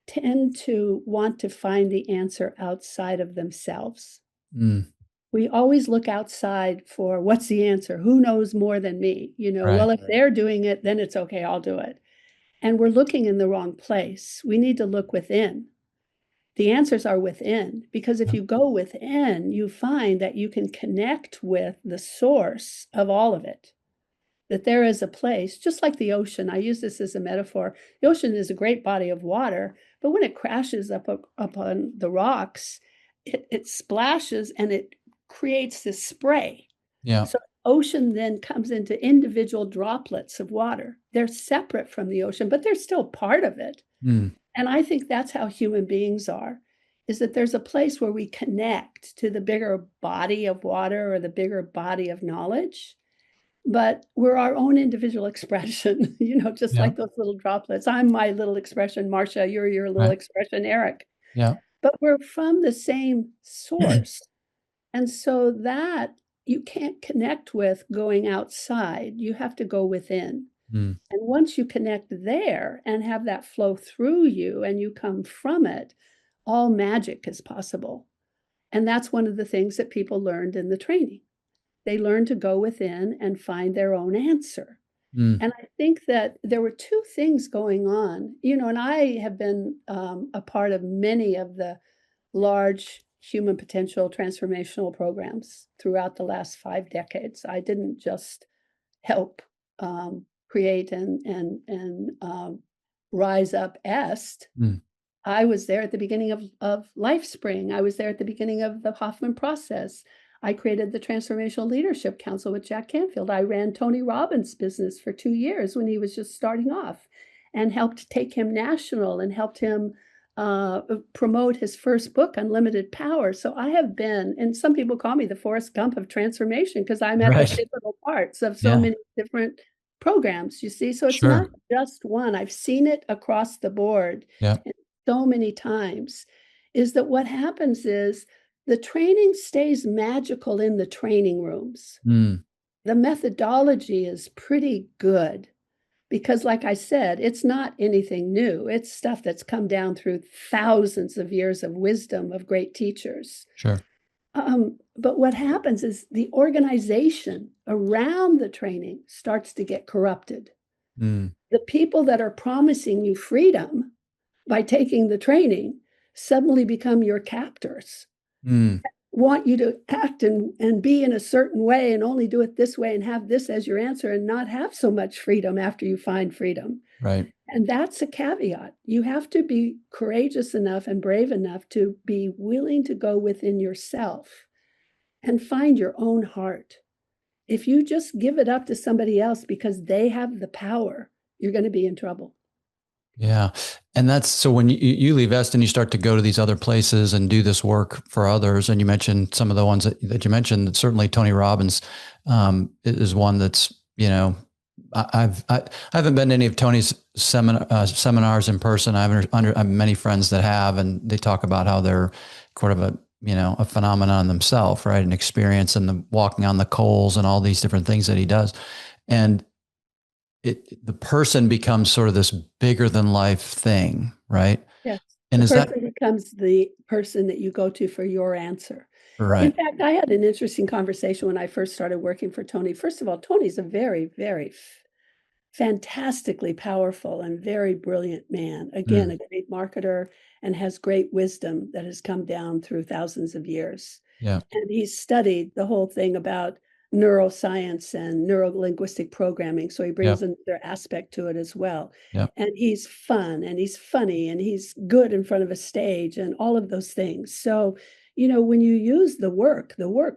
tend to want to find the answer outside of themselves. Mm. We always look outside for what's the answer? Who knows more than me? Right. Well, if they're doing it, then it's okay, I'll do it. And we're looking in the wrong place. We need to look within. The answers are within, because if Yeah. you go within, you find that you can connect with the source of all of it. That there is a place, just like the ocean. I use this as a metaphor. The ocean is a great body of water, but when it crashes up on the rocks, it splashes and it creates this spray. Yeah. So ocean then comes into individual droplets of water. They're separate from the ocean, but they're still part of it. Mm. And I think that's how human beings are, is that there's a place where we connect to the bigger body of water or the bigger body of knowledge, but we're our own individual expression, just Yeah. like those little droplets. I'm my little expression, Marcia, you're your little Right. expression, Eric. Yeah. But we're from the same source. And so that you can't connect with going outside. You have to go within. Mm. And once you connect there and have that flow through you and you come from it, all magic is possible. And that's one of the things that people learned in the training. They learned to go within and find their own answer. Mm. And I think that there were two things going on, and I have been a part of many of the large human potential transformational programs throughout the last 5 decades. I didn't just help create and rise up est. Mm. I was there at the beginning of LifeSpring. I was there at the beginning of the Hoffman process. I created the Transformational Leadership Council with Jack Canfield. I ran Tony Robbins' business for 2 years when he was just starting off, and helped take him national and helped him promote his first book, Unlimited Power. So I have been, and some people call me the Forrest Gump of transformation, because I'm at the pivotal parts of so many different programs, you see. So it's not just one. I've seen it across the board so many times, is that what happens is the training stays magical in the training rooms. The methodology is pretty good because, like I said, it's not anything new. It's stuff that's come down through thousands of years of wisdom of great teachers. Sure. But what happens is the organization around the training starts to get corrupted. The people that are promising you freedom by taking the training suddenly become your captors. Want you to act and be in a certain way and only do it this way and have this as your answer and not have so much freedom after you find freedom. Right. And that's a caveat. You have to be courageous enough and brave enough to be willing to go within yourself and find your own heart. If you just give it up to somebody else because they have the power, you're going to be in trouble. Yeah. And that's, so when you leave Eston, you start to go to these other places and do this work for others. And you mentioned some of the ones that you mentioned. Certainly Tony Robbins is one that's, I haven't been to any of Tony's seminars in person. I have many friends that have, and they talk about how they're sort of a phenomenon themselves, right? An experience, and the walking on the coals and all these different things that he does. And the person becomes sort of this bigger than life thing, right? Yes. And the person becomes the person that you go to for your answer. Right. In fact, I had an interesting conversation when I first started working for Tony. First of all, Tony's a very, very fantastically powerful and very brilliant man. Again, a great marketer, and has great wisdom that has come down through thousands of years. Yeah. And he's studied the whole thing about neuroscience and neurolinguistic programming. So he brings another aspect to it as well. And he's fun and he's funny and he's good in front of a stage and all of those things. So, when you use the work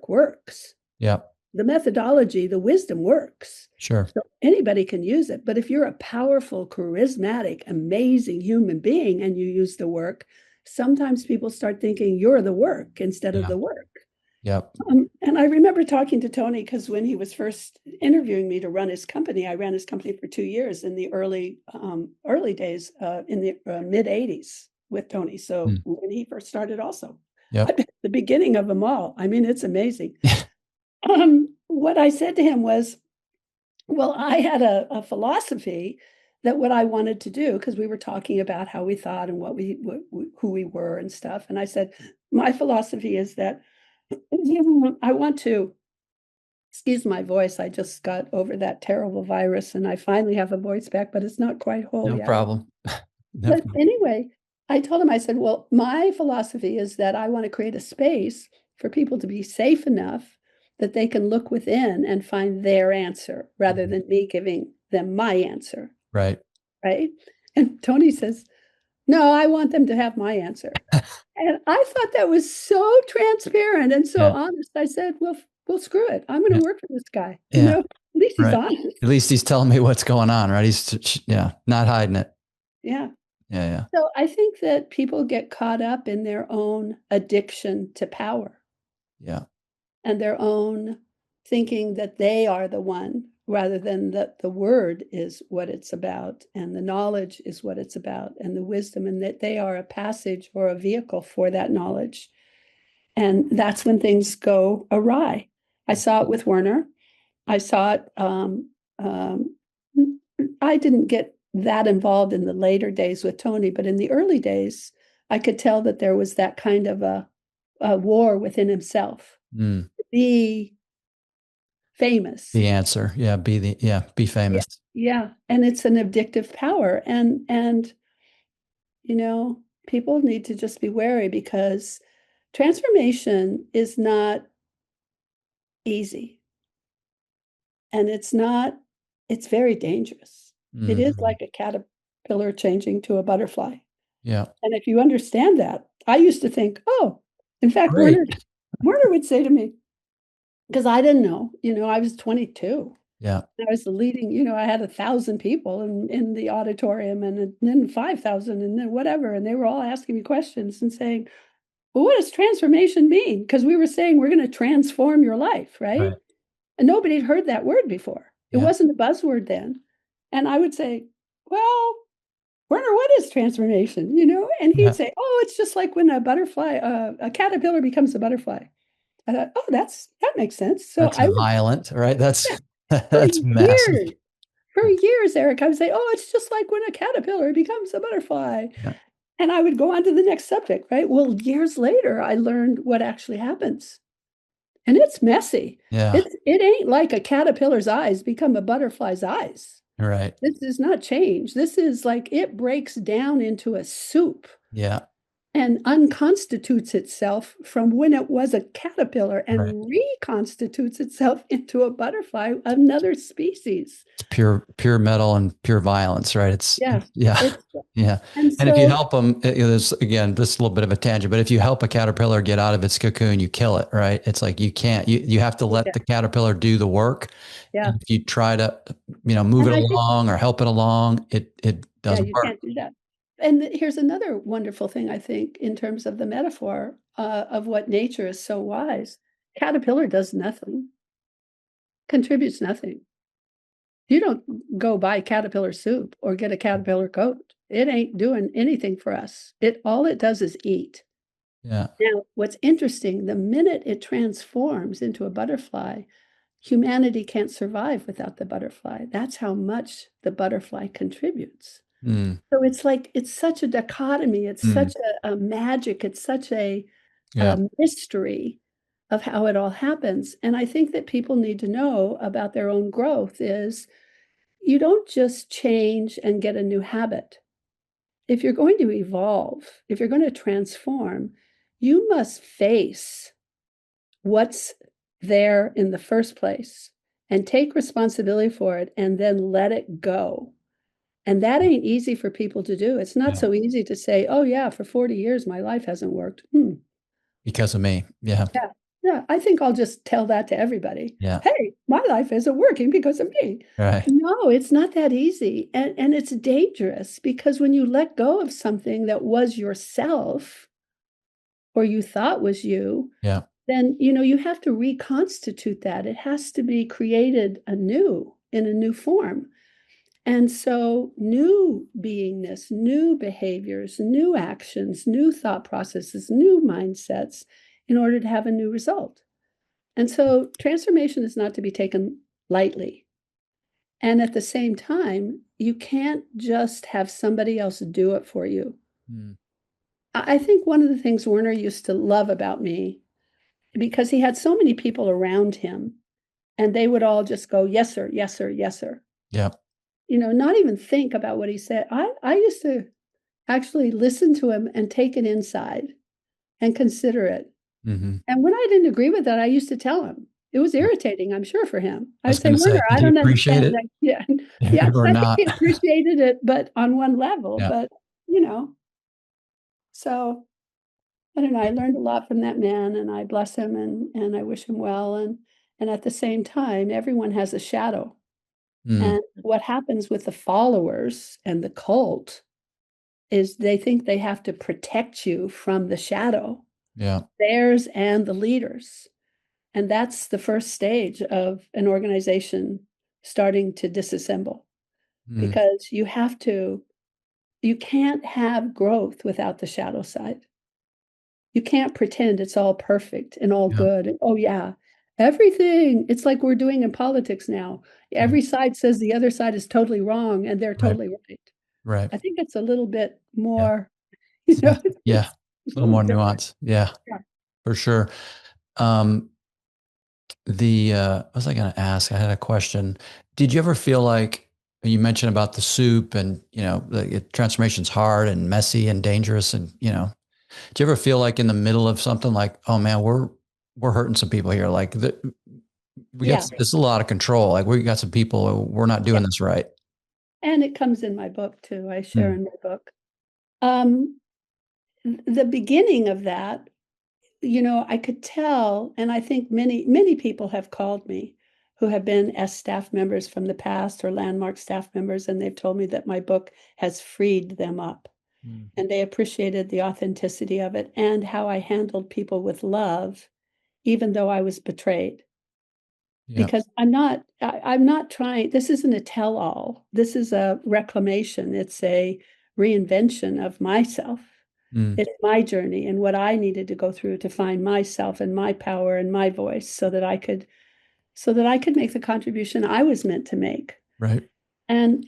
works. Yeah. The methodology, the wisdom works. Sure. So anybody can use it. But if you're a powerful, charismatic, amazing human being and you use the work, sometimes people start thinking you're the work instead of the work. Yep. And I remember talking to Tony because when he was first interviewing me to run his company, I ran his company for 2 years in the early days, in the mid 80s with Tony. So when he first started also, I've been at the beginning of them all. I mean, it's amazing. What I said to him was, well, I had a philosophy that what I wanted to do, because we were talking about how we thought and who we were and stuff. And I said, my philosophy is that I want to, excuse my voice, I just got over that terrible virus and I finally have a voice back, but it's not quite whole yet. No problem. But anyway, I told him, I said, well, my philosophy is that I want to create a space for people to be safe enough that they can look within and find their answer rather than me giving them my answer. Right. Right. And Tony says, no, I want them to have my answer. And I thought that was so transparent and so honest. I said, well, screw it. I'm going to work for this guy. At least he's honest. At least he's telling me what's going on, right? He's, not hiding it. Yeah. Yeah. So I think that people get caught up in their own addiction to power. Yeah. And their own thinking that they are the one, rather than that the word is what it's about and the knowledge is what it's about and the wisdom, and that they are a passage or a vehicle for that knowledge. And that's when things go awry. I saw it with Werner. I saw it. I didn't get that involved in the later days with Tony, but in the early days, I could tell that there was that kind of a war within himself. Be famous. The answer. Yeah. Be famous. Yeah. And it's an addictive power. And people need to just be wary, because transformation is not easy. And it's very dangerous. It is like a caterpillar changing to a butterfly. Yeah. And if you understand that, I used to think, in fact, Werner would say to me, because I didn't know, I was 22. Yeah. I was the leading, I had 1,000 people in the auditorium and then 5,000 and then whatever. And they were all asking me questions and saying, well, what does transformation mean? Because we were saying we're going to transform your life, right? Right. And nobody had heard that word before. It Yeah. wasn't a buzzword then. And I would say, well, Werner, what is transformation? And he'd Yeah. say, oh, it's just like when a caterpillar becomes a butterfly. I thought, oh, that makes sense. So That's I would, violent, right? yeah, for That's massive. years, for years, Eric, I would say, oh, it's just like when a caterpillar becomes a butterfly. Yeah. And I would go on to the next subject, right? Well, years later, I learned what actually happens. And it's messy. Yeah. It ain't like a caterpillar's eyes become a butterfly's eyes. Right. This is not change. This is like it breaks down into a soup Yeah. and unconstitutes itself from when it was a caterpillar Right. and reconstitutes itself into a butterfly, another species. It's pure metal and pure violence, right? Yeah. Yeah. It's, Yeah. and And if you so, help them, there's again, this is a little bit of a tangent, but if you help a caterpillar get out of its cocoon, you kill it, right? It's like you have to let yeah, the caterpillar do the work. yeah. And if you try to, move And it I think, along or help it along, it yeah, doesn't you work. can't do that. And here's another wonderful thing, I think, in terms of the metaphor of what nature is so wise. Caterpillar does nothing, contributes nothing. You don't go buy caterpillar soup or get a caterpillar coat. It ain't doing anything for us. All it does is eat. Yeah. Now, what's interesting, the minute it transforms into a butterfly, humanity can't survive without the butterfly. That's how much the butterfly contributes. Mm. So it's like, it's such a dichotomy. It's Mm. such a magic. It's such a Yeah. mystery of how it all happens. And I think that people need to know about their own growth is you don't just change and get a new habit. If you're going to evolve, if you're going to transform, you must face what's there in the first place and take responsibility for it and then let it go. And that ain't easy for people to do. It's not Yeah. so easy to say, oh, yeah, for 40 years, my life hasn't worked. Because of me. Yeah. Yeah. Yeah. I think I'll just tell that to everybody. Yeah. Hey, my life isn't working because of me. Right. No, it's not that easy. And it's dangerous because when you let go of something that was yourself or you thought was you, Yeah. then you have to reconstitute that. It has to be created anew in a new form. And so new beingness, new behaviors, new actions, new thought processes, new mindsets in order to have a new result. And so transformation is not to be taken lightly. And at the same time, you can't just have somebody else do it for you. Mm. I think one of the things Werner used to love about me, because he had so many people around him, and they would all just go, yes, sir, yes, sir, yes, sir. Yeah. Not even think about what he said. I used to actually listen to him and take it inside and consider it. Mm-hmm. And when I didn't agree with that, I used to tell him. It was irritating, I'm sure, for him. I I'd was say, going to say, Werner, did I he don't appreciate understand it that. Yeah. Yes, or I think not? he appreciated it, but on one level. Yeah. But, so I don't know. I learned a lot from that man and I bless him and I wish him well. And at the same time, everyone has a shadow. Mm. And what happens with the followers and the cult is they think they have to protect you from the shadow, Yeah. theirs and the leaders. And that's the first stage of an organization starting to disassemble Mm. because you can't have growth without the shadow side. You can't pretend it's all perfect and all Yeah. good. And, oh, yeah, everything. It's like we're doing in politics now. Yeah. Every side says the other side is totally wrong and they're Right. totally right. Right. I think it's a little bit Yeah. more, Yeah. it's A a little little more different. nuance. Yeah, Yeah. for sure. Um, what was I going to ask? I had a question. Did you ever feel like you mentioned about the soup and, transformation's hard and messy and dangerous and, do you ever feel like in the middle of something like, oh man, we're hurting some people here. Like Yeah. it's a lot of control. Like we got some people, we're not Yeah. doing this right. And it comes in my book too. I share Mm. in my book. The beginning of that I could tell, and I think many people have called me who have been S staff members from the past or Landmark staff members, and they've told me that my book has freed them up. Mm. And they appreciated the authenticity of it and how I handled people with love, even though I was betrayed. Yeah. Because I'm not trying, this isn't a tell-all. This is a reclamation. It's a reinvention of myself. Mm. It's my journey and what I needed to go through to find myself and my power and my voice so that I could make the contribution I was meant to make. Right. And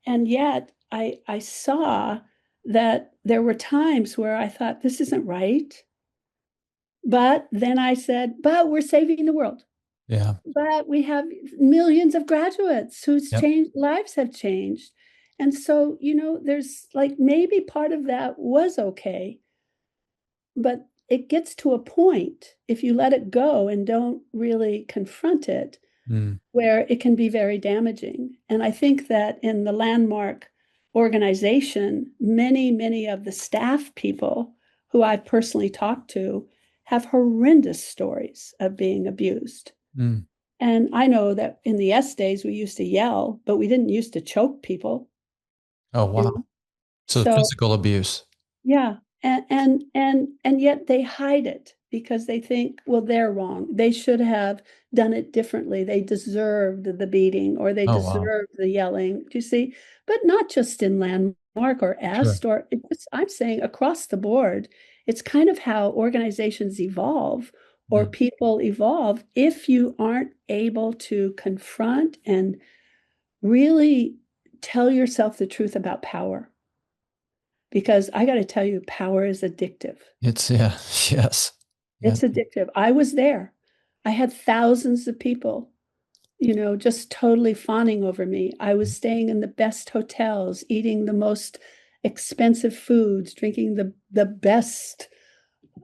yet I saw that there were times where I thought this isn't right. But then I said, but we're saving the world. Yeah. But we have millions of graduates whose Yep. lives have changed. And so, there's like maybe part of that was okay, but it gets to a point if you let it go and don't really confront it, where it can be very damaging. And I think that in the Landmark organization, many of the staff people who I've personally talked to have horrendous stories of being abused. Mm. And I know that in the S days, we used to yell, but we didn't used to choke people. Oh, You wow. know? So So physical abuse. yeah, and yet they hide it because they think, well, they're wrong. They should have done it differently. They deserved the beating or they Oh, wow. deserved the yelling. Do you see? But not just in Landmark or Sure. EST I'm saying across the board. It's kind of how organizations evolve or Mm. people evolve if you aren't able to confront and really tell yourself the truth about power. Because I got to tell you, power is addictive. It's, yeah. Yes. Yeah. It's addictive. I was there. I had thousands of people, just totally fawning over me. I was staying in the best hotels, eating the most expensive foods, drinking the best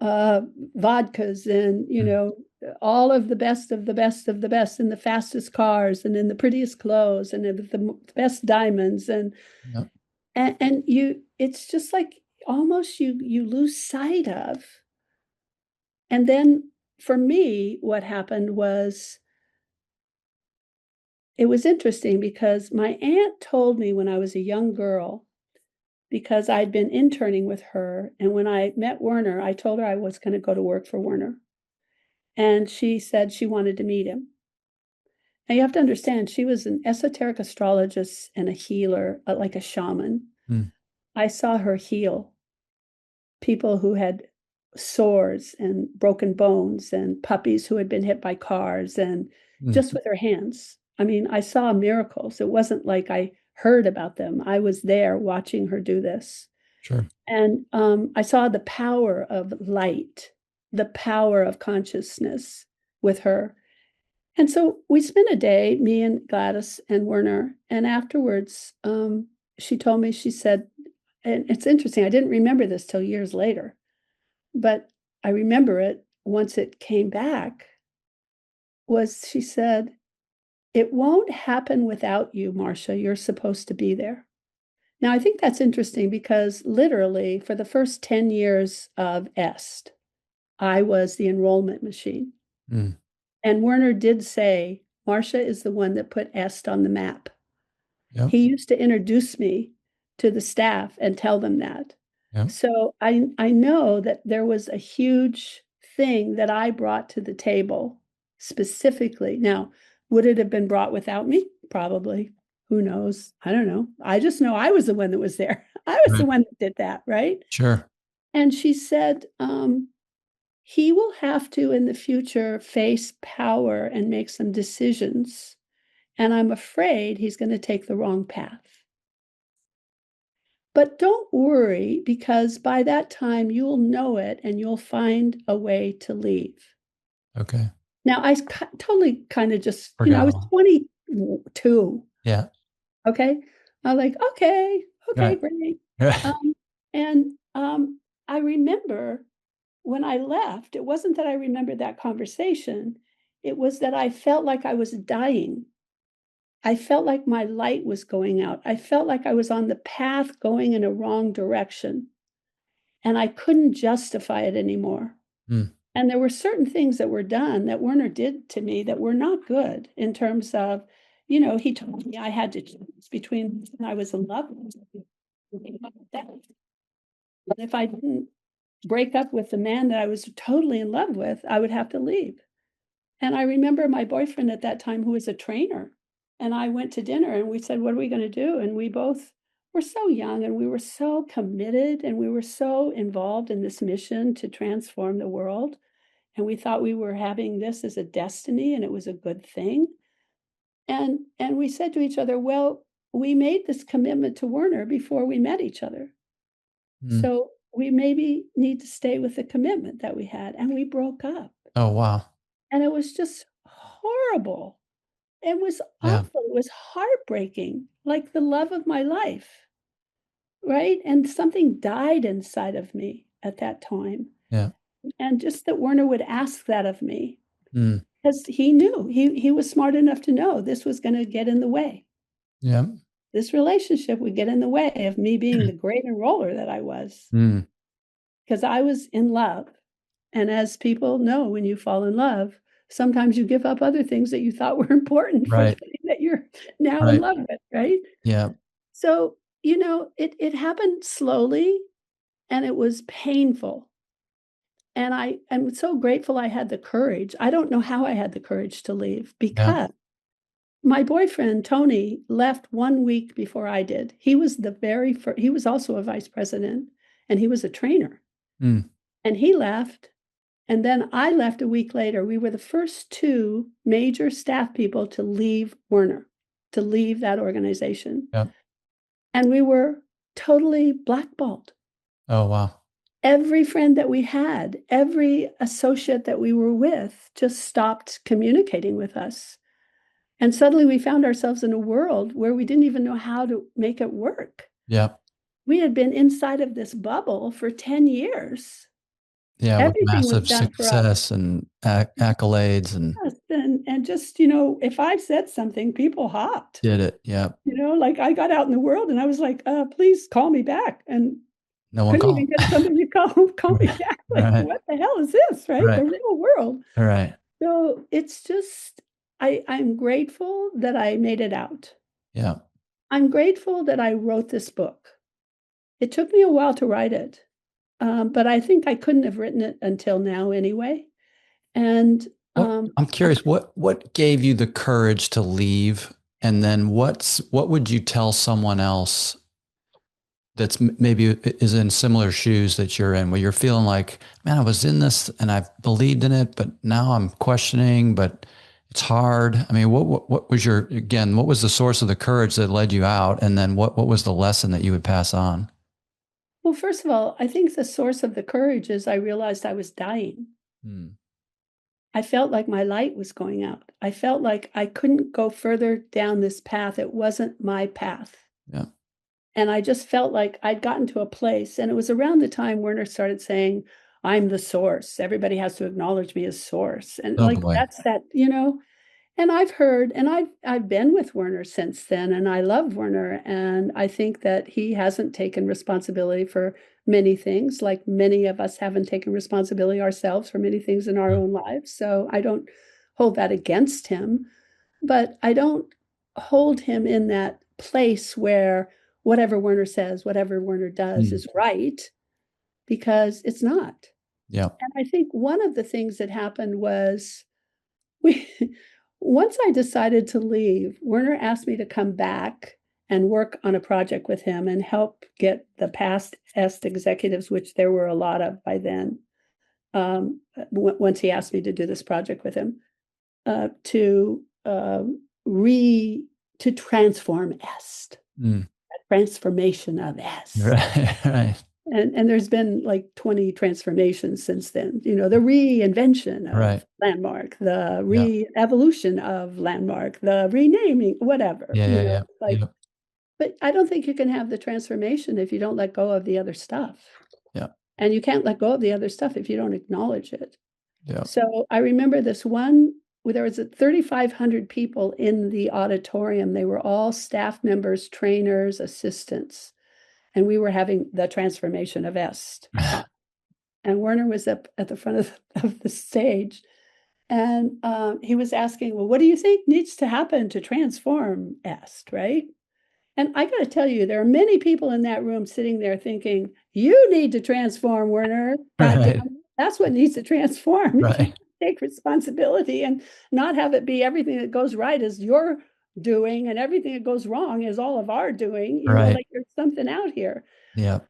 vodkas and, Mm. all of the best of the best of the best in the fastest cars and in the prettiest clothes and the best diamonds. Yep. And it's just like almost you lose sight of. And then for me, what happened was it was interesting because my aunt told me when I was a young girl, because I'd been interning with her. And when I met Werner, I told her I was going to go to work for Werner. And she said she wanted to meet him. Now you have to understand, she was an esoteric astrologist and a healer, like a shaman. Mm. I saw her heal people who had sores and broken bones and puppies who had been hit by cars and just with her hands. I mean, I saw miracles. It wasn't like I heard about them. I was there watching her do this. Sure. And I saw the power of light, the power of consciousness with her. And so we spent a day, me and Gladys and Werner. And afterwards, she told me, she said, and it's interesting, I didn't remember this till years later, but I remember it once it came back, was she said, it won't happen without you, Marcia. You're supposed to be there. Now, I think that's interesting because literally for the first 10 years of EST, I was the enrollment machine. Mm. And Werner did say, Marcia is the one that put EST on the map. Yep. He used to introduce me to the staff and tell them that. Yep. So I know that there was a huge thing that I brought to the table specifically. Now, would it have been brought without me? Probably. Who knows? I don't know. I just know I was the one that was there. I was the Right. one that did that, right? Sure. And she said, he will have to in the future face power and make some decisions. And I'm afraid he's going to take the wrong path. But don't worry, because by that time you'll know it and you'll find a way to leave. Okay. Now, I totally kind of just, I Forgot was all. 22. Yeah. Okay. I'm like, okay, Right. great. Right. And I remember when I left, it wasn't that I remembered that conversation. It was that I felt like I was dying. I felt like my light was going out. I felt like I was on the path going in a wrong direction. And I couldn't justify it anymore. Mm. And there were certain things that were done that Werner did to me that were not good in terms of, he told me I had to choose between I was in love with. And if I didn't break up with the man that I was totally in love with, I would have to leave. And I remember my boyfriend at that time, who was a trainer, and I went to dinner and we said, what are we going to do? And we both were so young and we were so committed and we were so involved in this mission to transform the world. And we thought we were having this as a destiny and it was a good thing. And we said to each other, well, we made this commitment to Werner before we met each other. Mm. So we maybe need to stay with the commitment that we had. And we broke up. Oh, wow. And it was just horrible. It was Yeah. awful. It was heartbreaking, like the love of my life, right? And something died inside of me at that time. Yeah. And just that Werner would ask that of me, Mm. because he knew, he was smart enough to know this was going to get in the way. Yeah. This relationship would get in the way of me being the great enroller that I was, Mm. because I was in love. And as people know, when you fall in love, sometimes you give up other things that you thought were important for the Right. thing that you're now in Right. love with, right? Yeah. So, it happened slowly and it was painful. And I'm so grateful I had the courage. I don't know how I had the courage to leave, Yeah. because my boyfriend, Tony, left 1 week before I did. He was the very first, he was also a vice president and he was a trainer. Mm. And he left. And then I left a week later. We were the first two major staff people to leave Werner, to leave that organization. Yeah. And we were totally blackballed. Oh, wow. Every friend that we had, every associate that we were with just stopped communicating with us. And suddenly we found ourselves in a world where we didn't even know how to make it work. Yeah. We had been inside of this bubble for 10 years. Yeah. With Everything was massive done for us. success and accolades and Yes, and just, if I said something, people hopped. did it. Yeah. Like I got out in the world and I was like, please call me back. And No one couldn't even called. get somebody to call me Right. back. Like, Right. what the hell is this, right? Right. The real world. Right. So it's just, I'm grateful that I made it out. Yeah. I'm grateful that I wrote this book. It took me a while to write it, but I think I couldn't have written it until now anyway. And I'm curious, what gave you the courage to leave? And then what would you tell someone else that's maybe is in similar shoes that you're in, where you're feeling like, man, I was in this and I believed in it, but now I'm questioning, but it's hard. I mean, what was what was the source of the courage that led you out? And then what was the lesson that you would pass on? Well, first of all, I think the source of the courage is I realized I was dying. Hmm. I felt like my light was going out. I felt like I couldn't go further down this path. It wasn't my path. Yeah. And I just felt like I'd gotten to a place, and it was around the time Werner started saying, I'm the source. Everybody has to acknowledge me as source. And Oh like, boy. that's that. And I've heard, and I've been with Werner since then, and I love Werner, and I think that he hasn't taken responsibility for many things, like many of us haven't taken responsibility ourselves for many things in our own lives. So I don't hold that against him, but I don't hold him in that place where whatever Werner says, whatever Werner does Hmm. is right, because it's not. Yeah. And I think one of the things that happened was we once I decided to leave, Werner asked me to come back and work on a project with him and help get the past est executives, which there were a lot of by then. Once he asked me to do this project with him, to re to transform est, Hmm. transformation of est. Right. Right. And there's been like 20 transformations since then. The reinvention of Right. Landmark, the Yeah. re-evolution of Landmark, the renaming, whatever, Yeah. Yeah. Yeah. like, Yeah. but I don't think you can have the transformation if you don't let go of the other stuff. Yeah. And you can't let go of the other stuff if you don't acknowledge it. Yeah. So I remember this one, where there was 3,500 people in the auditorium. They were all staff members, trainers, assistants. And we were having the transformation of est. and Werner was up at the front of the stage. And he was asking, well, what do you think needs to happen to transform est, right? And I got to tell you, there are many people in that room sitting there thinking, you need to transform, Werner. God Right. damn, that's what needs to transform. Right. Take responsibility and not have it be everything that goes right is your doing and everything that goes wrong is all of our doing. Right. Like there's something out here. Yeah.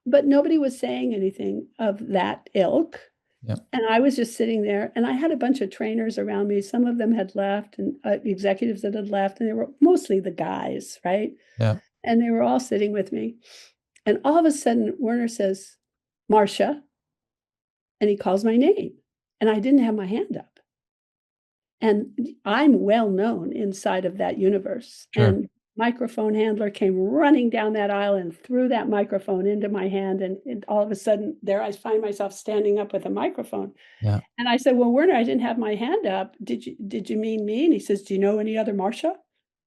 But nobody was saying anything of that ilk. Yep. And I was just sitting there, and I had a bunch of trainers around me. Some of them had left, and executives that had left, and they were mostly the guys, right? Yeah. And they were all sitting with me. And all of a sudden, Werner says, Marcia, and he calls my name. And I didn't have my hand up. And I'm well known inside of that universe. Sure. And microphone handler came running down that aisle and threw that microphone into my hand. And all of a sudden, there I find myself standing up with a microphone. Yeah. And I said, well, Werner, I didn't have my hand up. Did you mean me? And he says, do you know any other Marcia?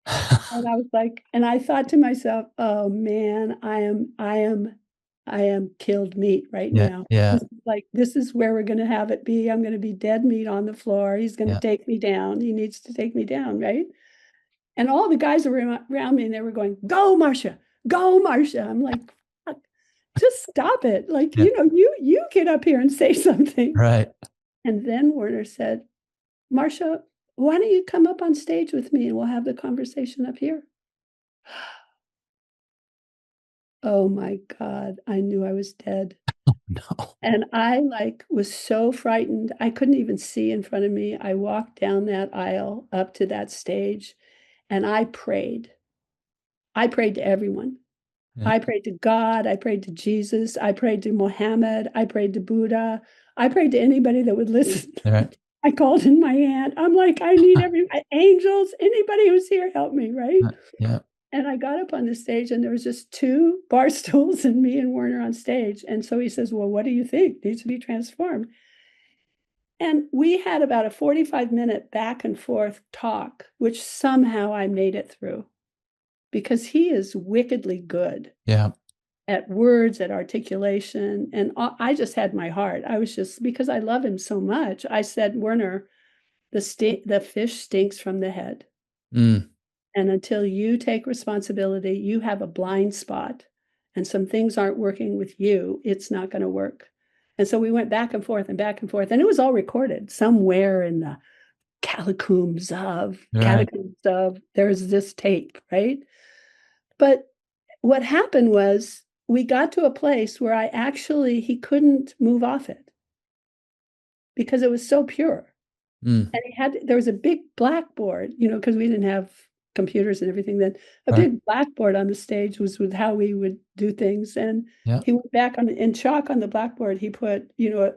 And I was like, and I thought to myself, oh man, I am killed meat right now. Yeah. This is where we're going to have it be. I'm going to be dead meat on the floor. He's going to take me down. He needs to take me down, right? And all the guys were around me and they were going, go, Marcia, go, Marcia. I'm like, fuck, just stop it. Like, you get up here and say something. Right. And then Werner said, Marcia, why don't you come up on stage with me and we'll have the conversation up here? Oh my God, I knew I was dead. No. And I was so frightened. I couldn't even see in front of me. I walked down that aisle up to that stage and I prayed. I prayed to everyone. Yeah. I prayed to God. I prayed to Jesus. I prayed to Muhammad. I prayed to Buddha. I prayed to anybody that would listen. Right. I called in my aunt. I'm like, I need angels, anybody who's here, help me, right? Yeah. And I got up on the stage and there was just 2 bar stools and me and Werner on stage. And so he says, well, what do you think needs to be transformed? And we had about a 45-minute back and forth talk, which somehow I made it through because he is wickedly good. Yeah. At words, at articulation. And I just had my heart. I was just, because I love him so much, I said, Werner, the fish stinks from the head. And until you take responsibility, you have a blind spot and some things aren't working with you, it's not going to work. And so we went back and forth and back and forth. And it was all recorded somewhere in the catacombs of, there's this tape, right? But what happened was, we got to a place where he couldn't move off it because it was so pure. And there was a big blackboard, because we didn't have computers and everything then. Big blackboard on the stage was with how we would do things. And he went back in chalk on the blackboard. He put,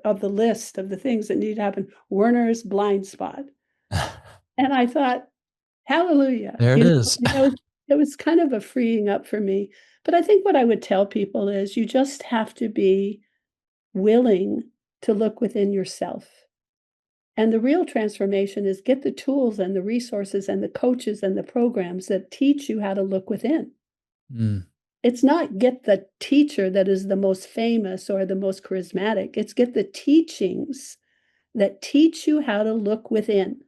of the list of the things that need to happen, Werner's blind spot. And I thought, hallelujah. There it is. It was kind of a freeing up for me. But I think what I would tell people is you just have to be willing to look within yourself. And the real transformation is get the tools and the resources and the coaches and the programs that teach you how to look within. It's not get the teacher that is the most famous or the most charismatic. It's get the teachings that teach you how to look within.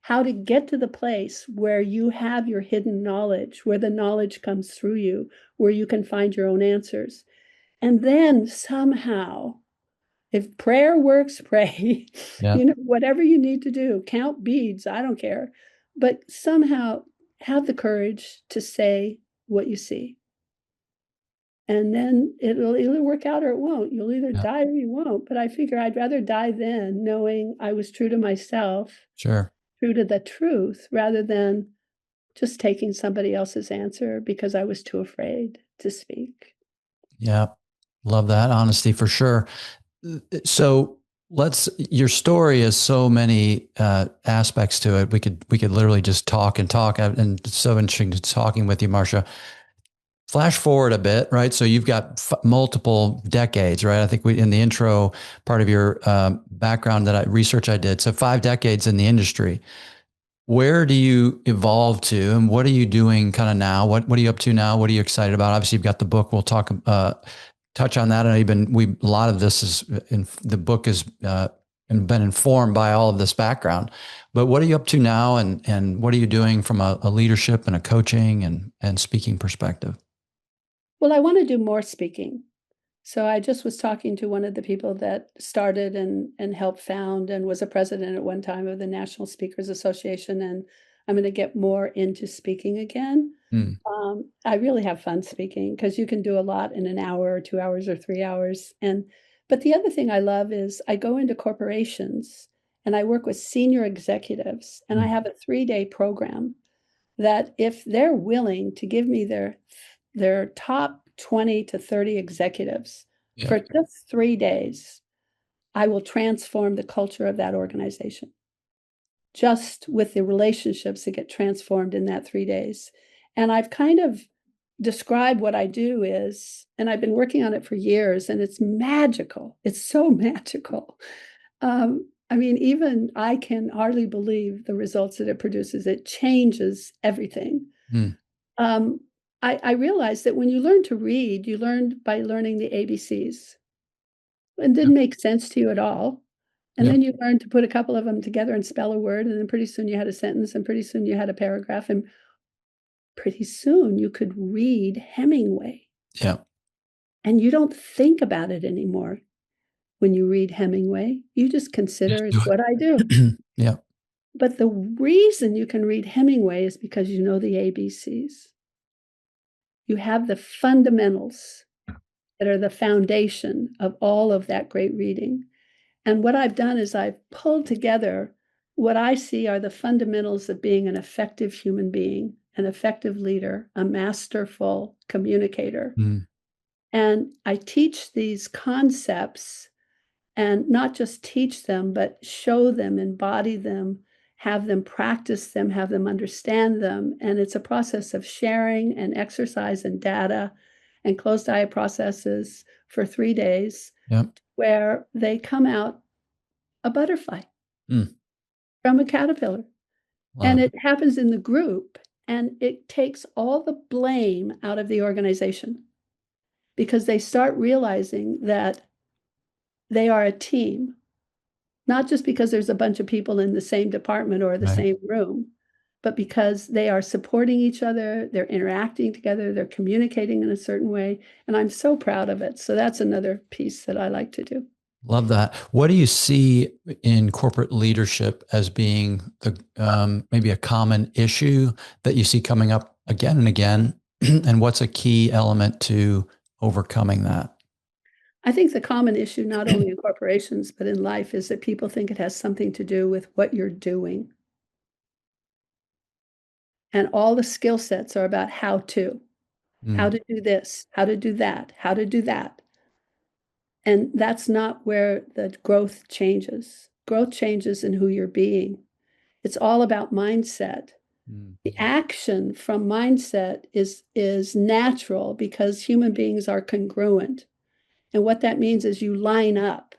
How to get to the place where you have your hidden knowledge, where the knowledge comes through you, where you can find your own answers. And then somehow, if prayer works, pray, whatever you need to do, count beads, I don't care. But somehow have the courage to say what you see. And then it'll either work out or it won't. You'll either die or you won't. But I figure I'd rather die then knowing I was true to myself. Sure. True to the truth rather than just taking somebody else's answer because I was too afraid to speak. Yeah. Love that honesty for sure. So your story has so many aspects to it. We could literally just talk and talk, and it's so interesting talking with you, Marcia. Flash forward a bit, right? So you've got multiple decades, right? I think in the intro part of your background research I did. So 5 decades in the industry. Where do you evolve to, and what are you doing kind of now? What are you up to now? What are you excited about? Obviously, you've got the book we'll talk touch on that? I know a lot of this is in the book has and been informed by all of this background. But what are you up to now, and what are you doing from a leadership and a coaching and speaking perspective? Well, I want to do more speaking. So I just was talking to one of the people that started and helped found and was a president at one time of the National Speakers Association. And I'm going to get more into speaking again. Mm. I really have fun speaking because you can do a lot in an hour or 2 hours or 3 hours. But the other thing I love is I go into corporations and I work with senior executives, and I have a 3-day program that if they're willing to give me their top 20 to 30 executives Yeah. for just 3 days, I will transform the culture of that organization just with the relationships that get transformed in that 3 days. And I've kind of described what I do is, and I've been working on it for years, and it's magical. It's so magical. I mean, even I can hardly believe the results that it produces. It changes everything. Mm. I realized that when you learn to read, you learned by learning the ABCs. It didn't make sense to you at all. And Yep. then you learned to put a couple of them together and spell a word, and then pretty soon you had a sentence, and pretty soon you had a paragraph, and pretty soon you could read Hemingway. Yeah. And you don't think about it anymore when you read Hemingway. You just consider Just do it's what I do. it. Yeah. But the reason you can read Hemingway is because you know the ABCs. You have the fundamentals that are the foundation of all of that great reading. And what I've done is I've pulled together what I see are the fundamentals of being an effective human being, an effective leader, a masterful communicator. Mm. And I teach these concepts, and not just teach them, but show them, embody them, have them practice them, have them understand them. And it's a process of sharing and exercise and data and closed eye processes for 3 days, Yep. where they come out a butterfly Mm. from a caterpillar. Love And it. it happens in the group, and it takes all the blame out of the organization because they start realizing that they are a team, not just because there's a bunch of people in the same department or the Right. same room, but because they are supporting each other, they're interacting together, they're communicating in a certain way. And I'm so proud of it. So that's another piece that I like to do. Love that. What do you see in corporate leadership as being the maybe a common issue that you see coming up again and again? And what's a key element to overcoming that? I think the common issue, not only in corporations, but in life, is that people think it has something to do with what you're doing. And all the skill sets are about how Mm. to do this, how to do that, how to do that. And that's not where the growth changes. Growth changes in who you're being. It's all about mindset. Mm. The action from mindset is natural because human beings are congruent. And what that means is you line up.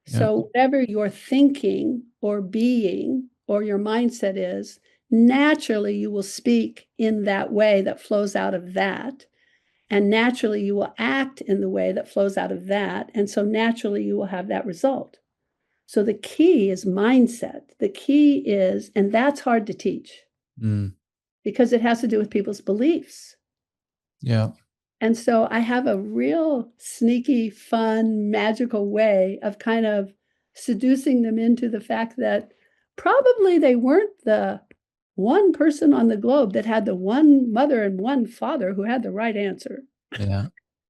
Yeah. So whatever you're thinking or being or your mindset is, naturally you will speak in that way that flows out of that. And naturally you will act in the way that flows out of that. And so naturally you will have that result. So the key is mindset. The key is, and that's hard to teach Mm. because it has to do with people's beliefs. Yeah. And so I have a real sneaky, fun, magical way of kind of seducing them into the fact that probably they weren't the one person on the globe that had the one mother and one father who had the right answer. Yeah.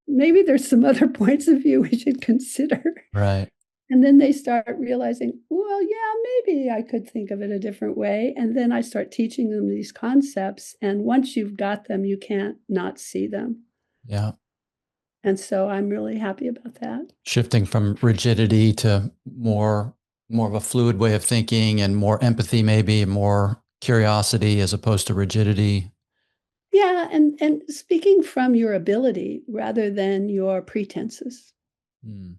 Maybe there's some other points of view we should consider. Right. And then they start realizing, well, yeah, maybe I could think of it a different way. And then I start teaching them these concepts. And once you've got them, you can't not see them. Yeah. And so I'm really happy about that. Shifting from rigidity to more of a fluid way of thinking and more empathy, maybe more curiosity as opposed to rigidity. Yeah, and speaking from your ability rather than your pretenses. Mm.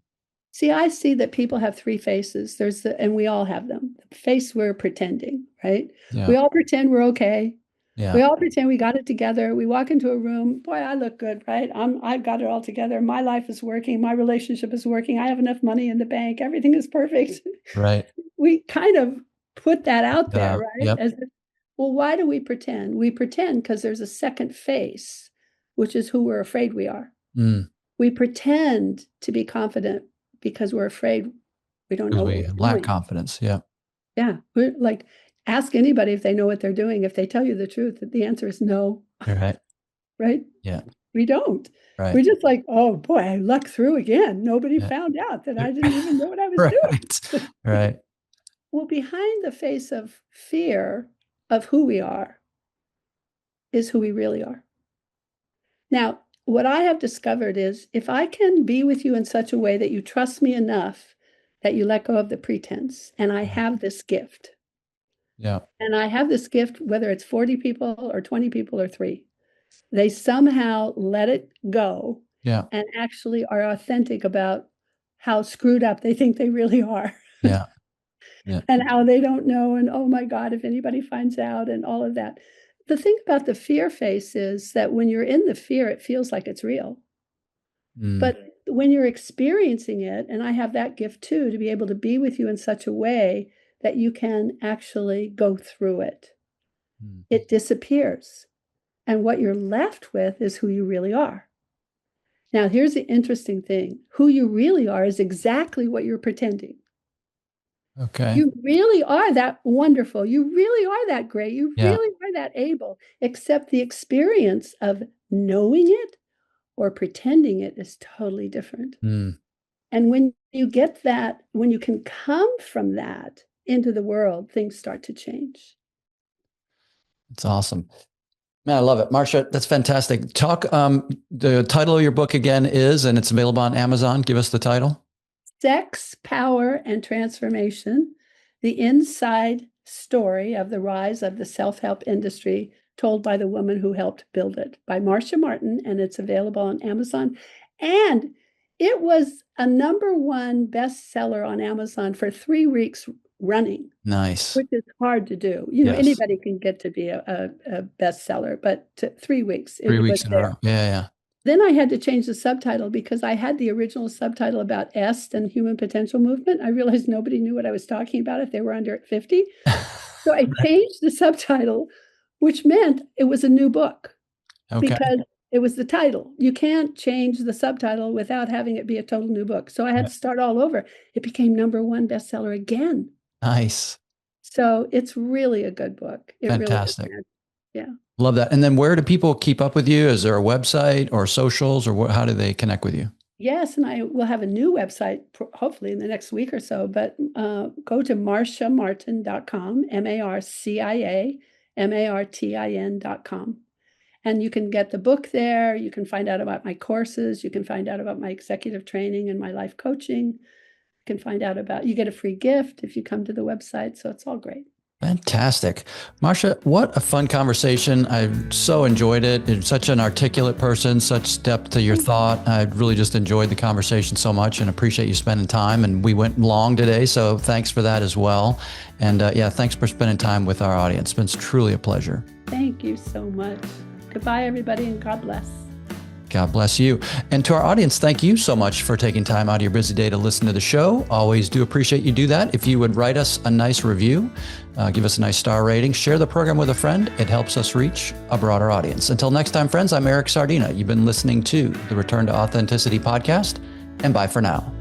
See, I see that people have three faces. And we all have them. The face we're pretending, right? Yeah. We all pretend we're okay. Yeah. We all pretend we got it together. We walk into a room. Boy, I look good, right? I've got it all together. My life is working. My relationship is working. I have enough money in the bank. Everything is perfect. Right. We kind of put that out there, right? Yep. As if, well, why do we pretend? We pretend because there's a second face, which is who we're afraid we are. Mm. We pretend to be confident because we're afraid we don't know what We we're lack doing. confidence. Yeah. Yeah. We're like, ask anybody if they know what they're doing. If they tell you the truth, the answer is no. You're right. Right? Yeah. We don't. Right. We're just like, oh boy, I lucked through again. Nobody Yeah. found out that I didn't even know what I was doing. Right. Well, behind the face of fear of who we are is who we really are. Now, what I have discovered is if I can be with you in such a way that you trust me enough that you let go of the pretense, and I have this gift. Yeah. And I have this gift, whether it's 40 people or 20 people or 3, they somehow let it go. Yeah. And actually are authentic about how screwed up they think they really are. Yeah. Yeah. And how they don't know. And oh my God, if anybody finds out and all of that. The thing about the fear face is that when you're in the fear, it feels like it's real. Mm. But when you're experiencing it, and I have that gift too, to be able to be with you in such a way that you can actually go through it, it disappears. And what you're left with is who you really are. Now, here's the interesting thing. Who you really are is exactly what you're pretending. Okay. You really are that wonderful. You really are that great. You Yeah. really are that able, except the experience of knowing it or pretending it is totally different. Mm. And when you get that, when you can come from that into the world, things start to change. It's awesome. Man, I love it. Marcia, that's fantastic. Talk, the title of your book again is, and it's available on Amazon. Give us the title. Sex, Power, and Transformation, the inside story of the rise of the self-help industry told by the woman who helped build it, by Marcia Martin, and it's available on Amazon. And it was a #1 bestseller on Amazon for 3 weeks running. Nice. Which is hard to do. You know, Yes. anybody can get to be a bestseller, but 3 weeks. 3 weeks was in a there. row. Yeah. Yeah. Then I had to change the subtitle because I had the original subtitle about EST and human potential movement. I realized nobody knew what I was talking about if they were under 50. So I changed the subtitle, which meant it was a new book. Okay. Because it was the title. You can't change the subtitle without having it be a total new book. So I had to start all over. It became #1 bestseller again. Nice. So it's really a good book. It Fantastic. Really is. Yeah. Love that. And then where do people keep up with you? Is there a website or socials, or how do they connect with you? Yes, and I will have a new website hopefully in the next week or so, but go to marciamartin.com, MarciaMartin.com. And you can get the book there. You can find out about my courses. You can find out about my executive training and my life coaching. You can find out about, you get a free gift if you come to the website. So it's all great. Fantastic. Marcia, what a fun conversation. I so enjoyed it. You're such an articulate person, such depth to your thought. I really just enjoyed the conversation so much and appreciate you spending time. And we went long today, so thanks for that as well. And thanks for spending time with our audience. It's been truly a pleasure. Thank you so much. Goodbye, everybody, and God bless. God bless you. And to our audience, thank you so much for taking time out of your busy day to listen to the show. Always do appreciate you do that. If you would write us a nice review, give us a nice star rating, share the program with a friend. It helps us reach a broader audience. Until next time, friends, I'm Eric Sardina. You've been listening to the Return to Authenticity podcast, and bye for now.